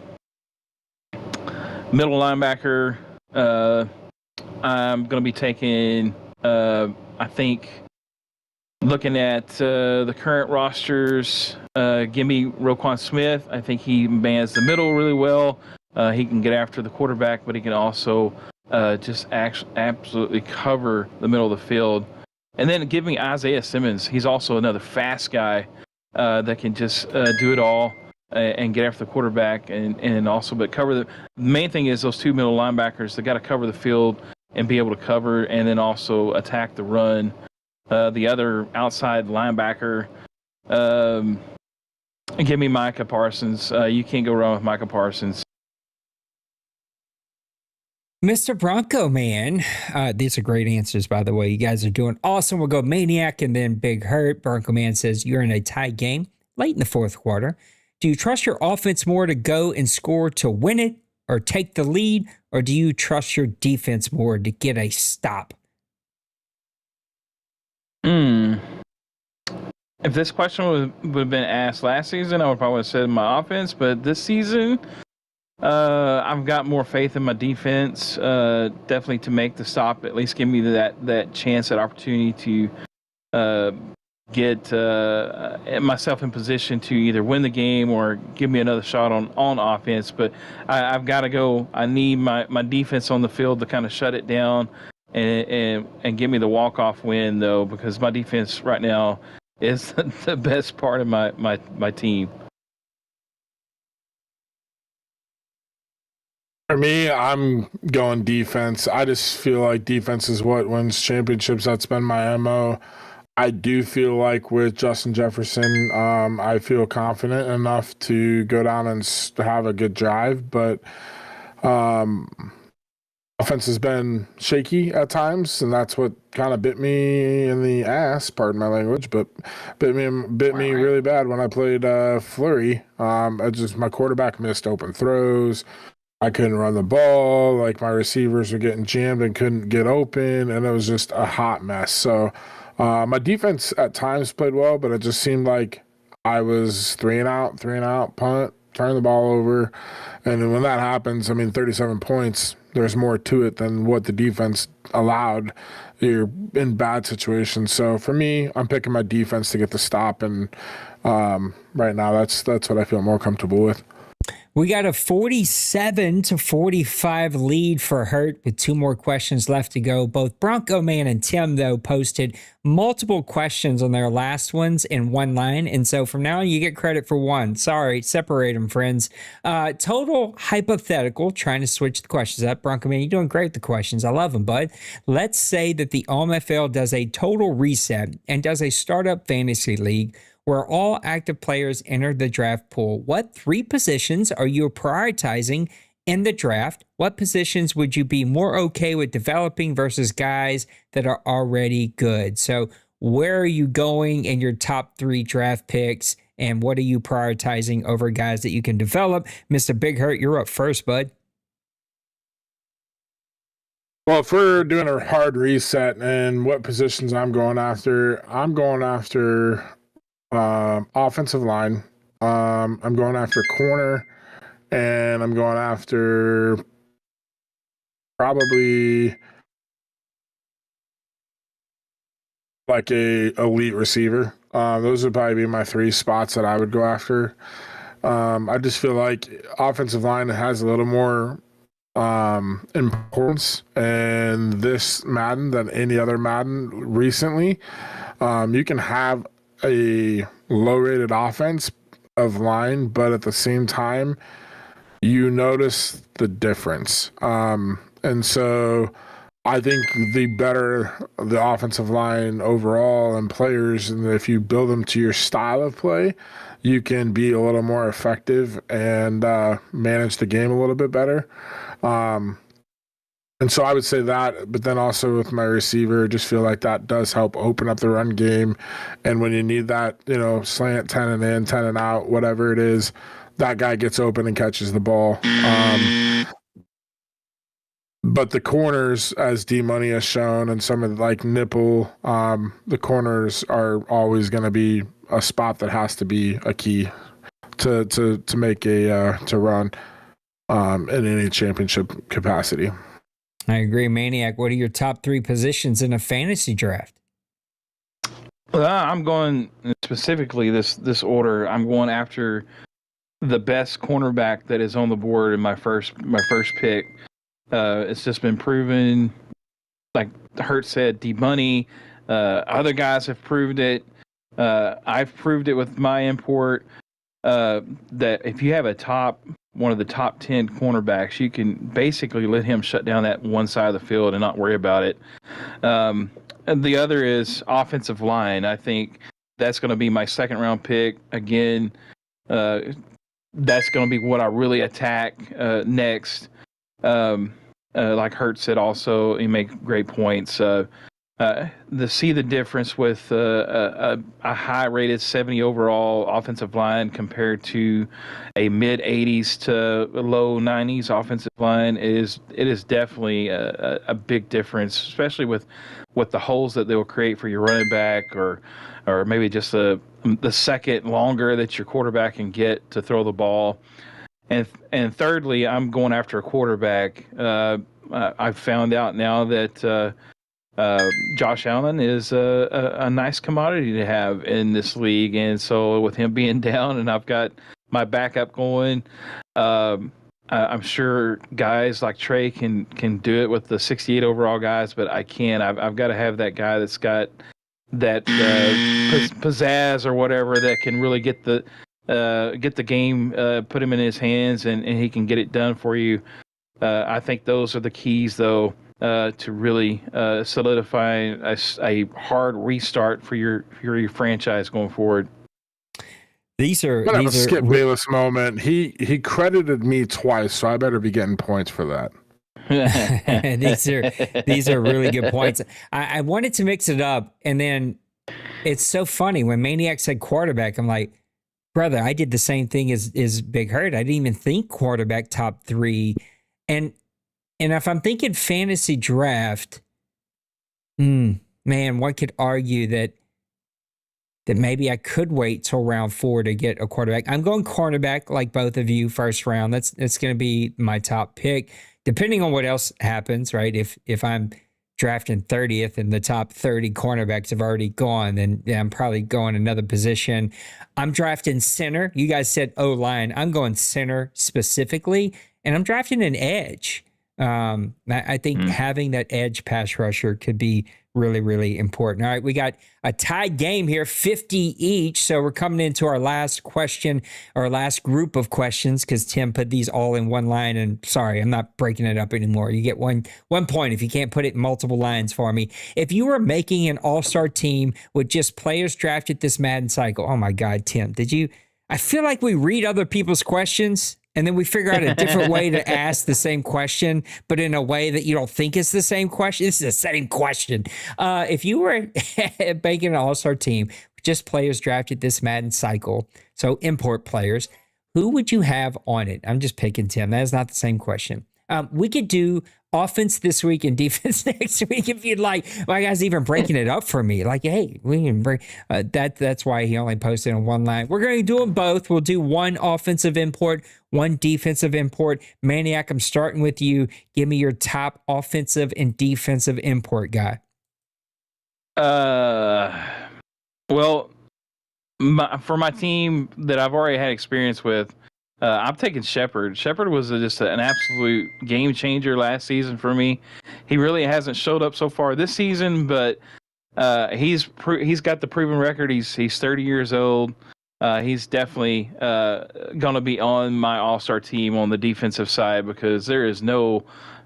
linebacker, I'm going to be taking, I think, looking at the current rosters, give me Roquan Smith. I think he mans the middle really well. He can get after the quarterback, but he can also just absolutely cover the middle of the field. And then give me Isaiah Simmons. He's also another fast guy that can just do it all and get after the quarterback and also but cover the main thing is those two middle linebackers. They got to cover the field and be able to cover and then also attack the run. The other outside linebacker, give me Micah Parsons. You can't go wrong with Micah Parsons. Mr. Bronco Man, these are great answers, by the way. You guys are doing awesome. We'll go Maniac and then Big Hurt. Bronco Man says, you're in a tie game late in the fourth quarter. Do you trust your offense more to go and score to win it or take the lead, or do you trust your defense more to get a stop? If this question would have been asked last season, I would probably have said my offense, but this season, I've got more faith in my defense, definitely to make the stop, at least give me that chance, that opportunity to get myself in position to either win the game or give me another shot on offense. But I've got to go. I need my defense on the field to kind of shut it down and give me the walk-off win, though, because my defense right now is the best part of my team. For me, I'm going defense. I just feel like defense is what wins championships. That's been my MO. I do feel like with Justin Jefferson, I feel confident enough to go down and have a good drive, but offense has been shaky at times, and that's what kind of bit me in the ass, pardon my language, but bit me really bad when I played Fleury. My quarterback missed open throws. I couldn't run the ball. Like, my receivers were getting jammed and couldn't get open, and it was just a hot mess. So my defense at times played well, but it just seemed like I was 3 and out, punt, turn the ball over. And then when that happens, I mean, 37 points, there's more to it than what the defense allowed. You're in bad situations. So for me, I'm picking my defense to get the stop. And right now, that's what I feel more comfortable with. We got a 47-45 lead for Hurt with 2 more questions left to go. Both Bronco Man and Tim, though, posted multiple questions on their last ones in one line. And so from now on, you get credit for one. Sorry, separate them, friends. Total hypothetical, trying to switch the questions up. Bronco Man, you're doing great with the questions. I love them, bud. Let's say that the OMFL does a total reset and does a startup fantasy league where all active players enter the draft pool. What 3 positions are you prioritizing in the draft? What positions would you be more okay with developing versus guys that are already good? So where are you going in your top 3 draft picks, and what are you prioritizing over guys that you can develop? Mr. Big Hurt, you're up first, bud. Well, if we're doing a hard reset and what positions I'm going after offensive line. I'm going after corner, and I'm going after probably like a elite receiver. Those would probably be my 3 spots that I would go after. I just feel like offensive line has a little more importance in this Madden than any other Madden recently. You can have a low-rated offense of line, but at the same time, you notice the difference. And so I think the better the offensive line overall and players, and if you build them to your style of play, you can be a little more effective and manage the game a little bit better. And so I would say that, but then also with my receiver, just feel like that does help open up the run game. And when you need that, slant 10 and in, 10 and out, whatever it is, that guy gets open and catches the ball. But the corners, as D-Money has shown, and some of like Nipple, the corners are always going to be a spot that has to be a key to make to run in any championship capacity. I agree, Maniac. What are your top 3 positions in a fantasy draft? I'm going specifically this order. I'm going after the best cornerback that is on the board in my first pick. It's just been proven, like Hurt said, D-Money. Other guys have proved it. I've proved it with my import. That if you have one of the top 10 cornerbacks, you can basically let him shut down that one side of the field and not worry about it. And the other is offensive line. I think that's going to be my second round pick. Again, that's going to be what I really attack next. Like Hurt said also, you make great points. See the difference with a high-rated 70 overall offensive line compared to a mid-80s to low 90s offensive line it is definitely a big difference, especially with the holes that they will create for your running back or maybe just the second longer that your quarterback can get to throw the ball. And thirdly, I'm going after a quarterback. I've found out now that Josh Allen is a nice commodity to have in this league, and so with him being down and I've got my backup going, I'm sure guys like Trey can do it with the 68 overall guys, but I can't. I've got to have that guy that's got that pizzazz or whatever that can really get the game, put him in his hands, and he can get it done for you. I think those are the keys, though. To really solidify a hard restart for your franchise going forward. These are Skip Bayless moment. He credited me twice, so I better be getting points for that. these are really good points. I wanted to mix it up, and then it's so funny when Maniac said quarterback. I'm like, brother, I did the same thing as Big Hurt. I didn't even think quarterback top 3, and if I'm thinking fantasy draft, man, one could argue that that maybe I could wait till round 4 to get a quarterback. I'm going cornerback like both of you, first round. That's going to be my top pick, depending on what else happens, right? If I'm drafting 30th and the top 30 cornerbacks have already gone, then yeah, I'm probably going another position. I'm drafting center. You guys said O-line. I'm going center specifically, and I'm drafting an edge. I think having that edge pass rusher could be really, really important. All right, we got a tied game here, 50 each. So we're coming into our last question, our last group of questions, because Tim put these all in one line. And sorry, I'm not breaking it up anymore. You get one point if you can't put it in multiple lines for me. If you were making an all-star team with just players drafted this Madden cycle, oh my God, Tim, did you? I feel like we read other people's questions and then we figure out a different way to ask the same question, but in a way that you don't think it's the same question. This is the same question. If you were making an all-star team, just players drafted this Madden cycle, so import players, who would you have on it? I'm just picking Tim. That is not the same question. We could do offense this week and defense next week if you'd like. My guy's even breaking it up for me. Like, hey, we can bring that's why he only posted on one line. We're going to do them both. We'll do one offensive import, one defensive import. Maniac, I'm starting with you. Give me your top offensive and defensive import guy. Well, for my team that I've already had experience with, I'm taking Shepard. Shepard was just an absolute game changer last season for me. He really hasn't showed up so far this season, but he's got the proven record. He's 30 years old. He's definitely going to be on my all-star team on the defensive side, because there is no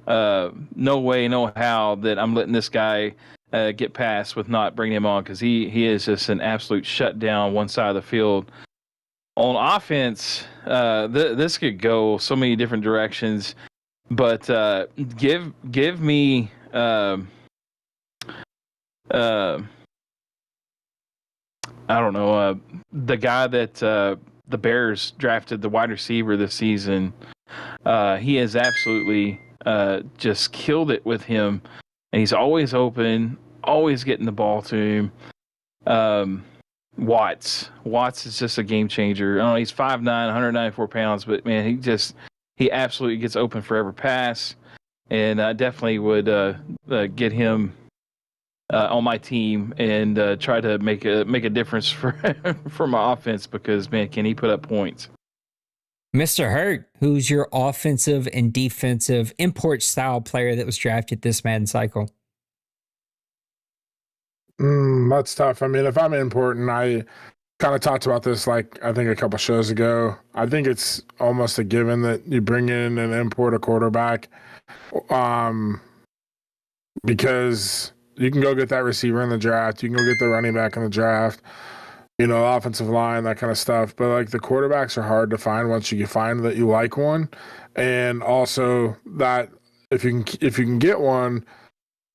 way, no how that I'm letting this guy get past with not bringing him on, because he is just an absolute shutdown one side of the field. On offense, this could go so many different directions, but give me I don't know, the guy that the Bears drafted, the wide receiver this season. He has absolutely just killed it with him, and he's always open, always getting the ball to him. Watts is just a game changer. I don't know, he's 5'9", 194 pounds, but man, he absolutely gets open for every pass, and I definitely would get him on my team and try to make a difference for for my offense, because man, can he put up points? Mr. Hurt, who's your offensive and defensive import style player that was drafted this Madden cycle? That's tough. I mean, if I'm importing, I kind of talked about this, like, I think a couple shows ago. I think it's almost a given that you bring in and import a quarterback, because you can go get that receiver in the draft. You can go get the running back in the draft, offensive line, that kind of stuff. But like, the quarterbacks are hard to find once you find that you like one. And also that if you can get one,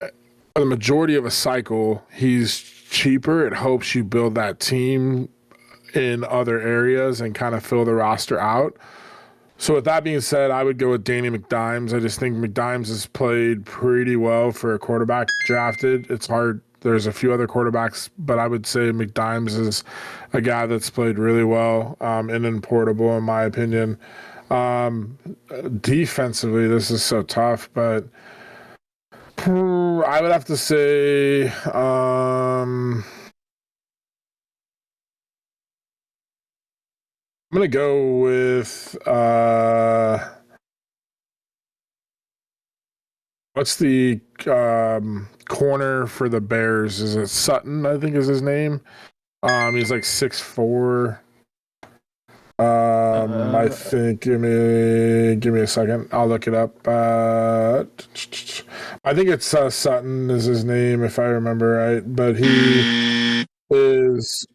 for the majority of a cycle, he's cheaper. It helps you build that team in other areas and kind of fill the roster out. So with that being said, I would go with Danny McDimes. I just think McDimes has played pretty well for a quarterback drafted. It's hard. There's a few other quarterbacks, but I would say McDimes is a guy that's played really well and importable, in my opinion. Defensively, this is so tough, but I would have to say I'm going to go with what's the corner for the Bears? Is it Sutton, I think is his name? He's like 6'4". I think give me a second. I'll look it up. I think it's Sutton is his name, if I remember right. But he is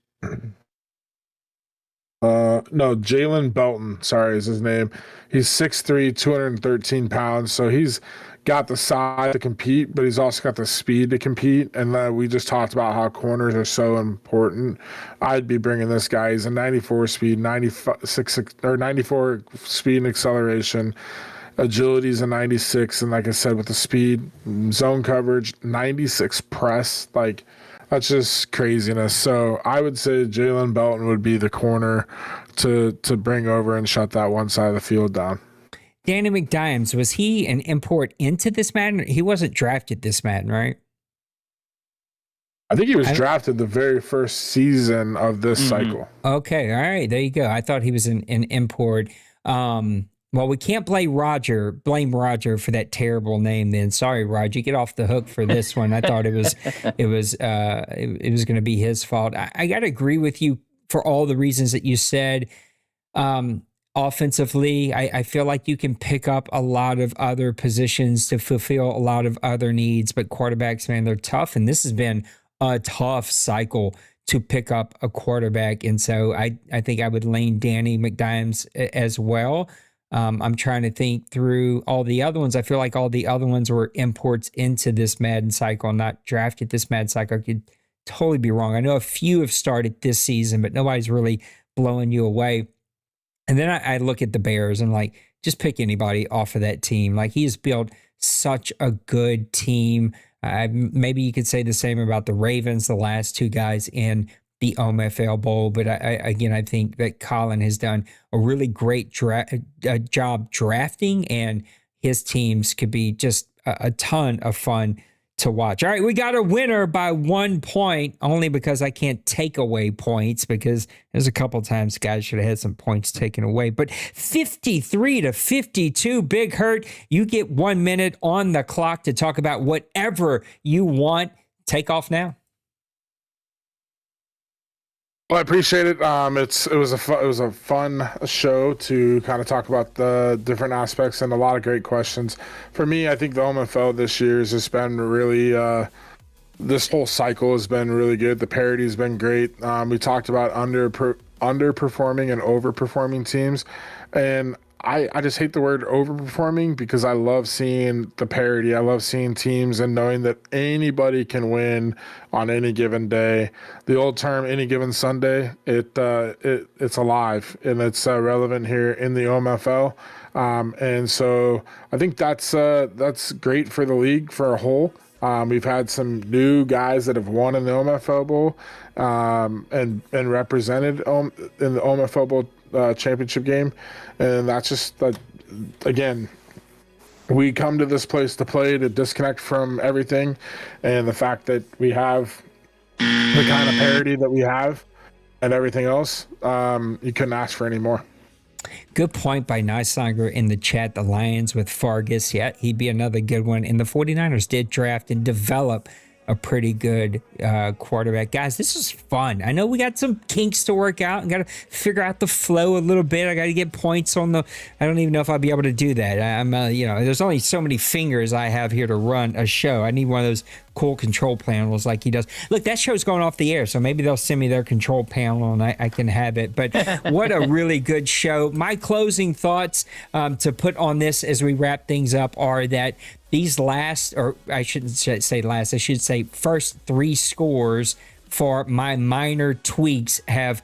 no, Jalen Belton, sorry, is his name. He's 6'3", 213 pounds, so he's got the size to compete, but he's also got the speed to compete. And we just talked about how corners are so important. I'd be bringing this guy. He's a 94 speed, 94 speed and acceleration. Agility is a 96, and like I said, with the speed, zone coverage, 96 press, like That's just craziness. So I would say Jalen Belton would be the corner to bring over and shut that one side of the field down. Danny McDimes, was he an import into this Madden? He wasn't drafted this Madden, right? I think he was drafted the very first season of this cycle. Okay, all right, there you go. I thought he was an import. Well, we can't blame Roger for that terrible name. Then, sorry, Roger, get off the hook for this one. I thought it was going to be his fault. I got to agree with you for all the reasons that you said. Offensively, I feel like you can pick up a lot of other positions to fulfill a lot of other needs, but quarterbacks, man, they're tough, and this has been a tough cycle to pick up a quarterback, and so I think I would lean Danny McDimes as well. I'm trying to think through all the other ones. I feel like all the other ones were imports into this Madden cycle, not drafted this Madden cycle. I could totally be wrong. I know a few have started this season, but nobody's really blowing you away. And then I look at the Bears and like, just pick anybody off of that team. Like, he's built such a good team. Maybe you could say the same about the Ravens, the last two guys in the OMFL Bowl. But I think that Colin has done a really great job drafting, and his teams could be just a ton of fun to watch. All right, we got a winner by 1 point, only because I can't take away points, because there's a couple times guys should have had some points taken away. But 53-52, Big Hurt. You get 1 minute on the clock to talk about whatever you want. Take off now. Well, I appreciate it. It was a fun show to kind of talk about the different aspects and a lot of great questions. For me, I think the OMFL this year has just been really. This whole cycle has been really good. The parity has been great. We talked about underperforming and overperforming teams, and I just hate the word overperforming because I love seeing the parity. I love seeing teams and knowing that anybody can win on any given day. The old term, any given Sunday, it's alive and it's relevant here in the OMFL. And so I think that's great for the league for a whole. We've had some new guys that have won in the OMFL Bowl and represented in the OMFL Bowl championship game, and that's just again, we come to this place to play, to disconnect from everything, and the fact that we have the kind of parity that we have and everything else, you couldn't ask for any more. Good point by Nysanger in the chat. The Lions with Fargus, yeah, he'd be another good one. And the 49ers did draft and develop a pretty good quarterback. Guys, this is fun. I know we got some kinks to work out and got to figure out the flow a little bit. I got to get points on the, I don't even know if I'll be able to do that. I'm, there's only so many fingers I have here to run a show. I need one of those cool control panels like he does. Look, that show's going off the air, so maybe they'll send me their control panel and I can have it. But what a really good show. My closing thoughts to put on this as we wrap things up are that these last, or I shouldn't say last, I should say first three scores for my minor tweaks have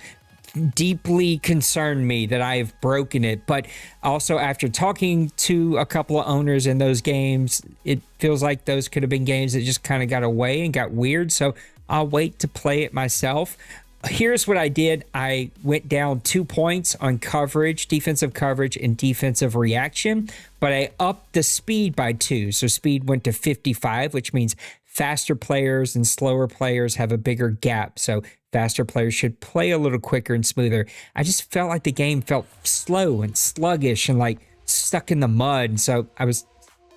deeply concerned me that I have broken it. But also after talking to a couple of owners in those games, it feels like those could have been games that just kind of got away and got weird. So I'll wait to play it myself. Here's what I did. I went down 2 points on coverage, defensive coverage, and defensive reaction, but I upped the speed by 2. So speed went to 55, which means faster players and slower players have a bigger gap. So faster players should play a little quicker and smoother. I just felt like the game felt slow and sluggish and like stuck in the mud. And so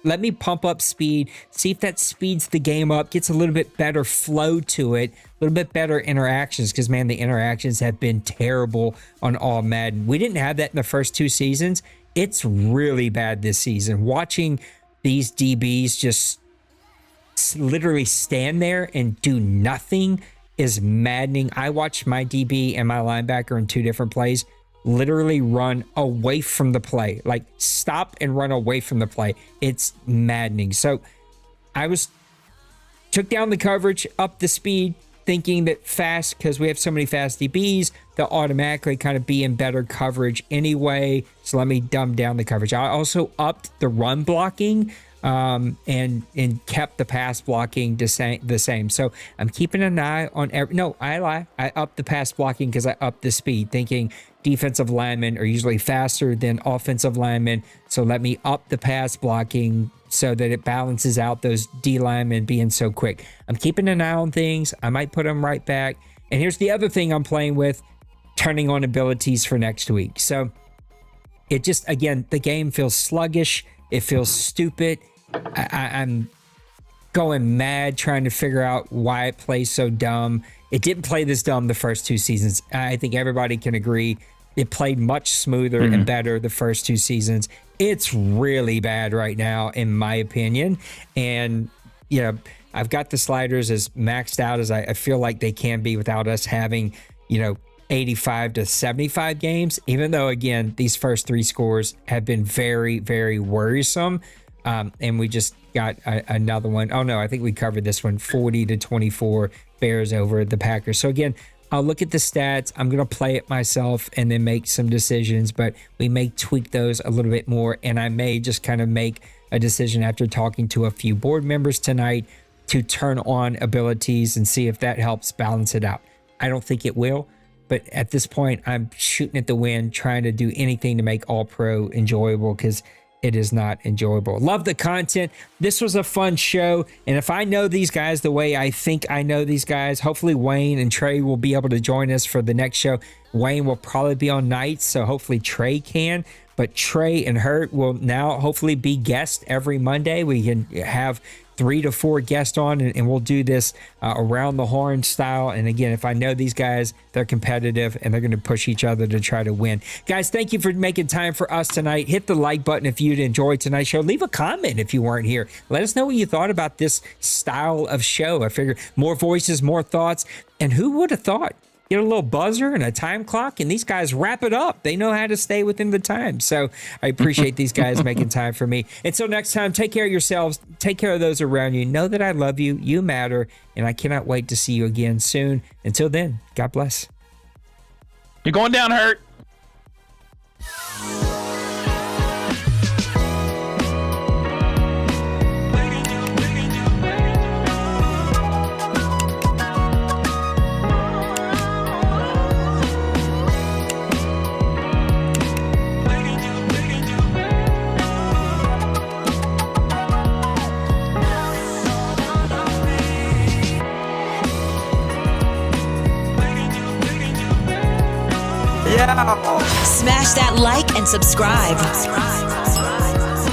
let me pump up speed, see if that speeds the game up, gets a little bit better flow to it, a little bit better interactions, because, man, the interactions have been terrible on All Madden. We didn't have that in the first 2 seasons. It's really bad this season. Watching these DBs just literally stand there and do nothing is maddening. I watched my DB and my linebacker in 2 different plays literally run away from the play, like stop and run away from the play. It's maddening. So I took down the coverage, up the speed, thinking that fast, because we have so many fast DBs, they'll automatically kind of be in better coverage anyway. So let me dumb down the coverage. I also upped the run blocking. and kept the pass blocking the same. So I'm keeping an eye on no, I lie. I upped the pass blocking because I upped the speed, thinking defensive linemen are usually faster than offensive linemen. So let me up the pass blocking so that it balances out those D linemen being so quick. I'm keeping an eye on things. I might put them right back. And here's the other thing I'm playing with, turning on abilities for next week. So it just, again, the game feels sluggish. It feels stupid. I'm going mad trying to figure out why it plays so dumb. It didn't play this dumb the first 2 seasons. I think everybody can agree. It played much smoother and better the first 2 seasons. It's really bad right now, in my opinion. And, you know, I've got the sliders as maxed out as I feel like they can be without us having, 85 to 75 games, even though, again, these first 3 scores have been very, very worrisome. And we just got another one. Oh, no, I think we covered this one, 40 to 24 Bears over the Packers. So, again, I'll look at the stats. I'm going to play it myself and then make some decisions, but we may tweak those a little bit more. And I may just kind of make a decision after talking to a few board members tonight to turn on abilities and see if that helps balance it out. I don't think it will, but at this point, I'm shooting at the wind, trying to do anything to make All Pro enjoyable because it is not enjoyable. Love the content. This was a fun show. And if I know these guys the way I think I know these guys, hopefully Wayne and Trey will be able to join us for the next show. Wayne will probably be on nights, so hopefully Trey can. But Trey and Hurt will now hopefully be guests every Monday. We can have 3 to 4 guests on, and we'll do this around the horn style. And again, if I know these guys, they're competitive and they're going to push each other to try to win. Guys, thank you for making time for us tonight. Hit the like button if you'd enjoyed tonight's show. Leave a comment if you weren't here. Let us know what you thought about this style of show. I figure more voices, more thoughts. And who would have thought? Get a little buzzer and a time clock, and these guys wrap it up. They know how to stay within the time. So I appreciate these guys making time for me. Until next time, take care of yourselves. Take care of those around you. Know that I love you. You matter. And I cannot wait to see you again soon. Until then, God bless. You're going down, Hurt. Smash that like and subscribe.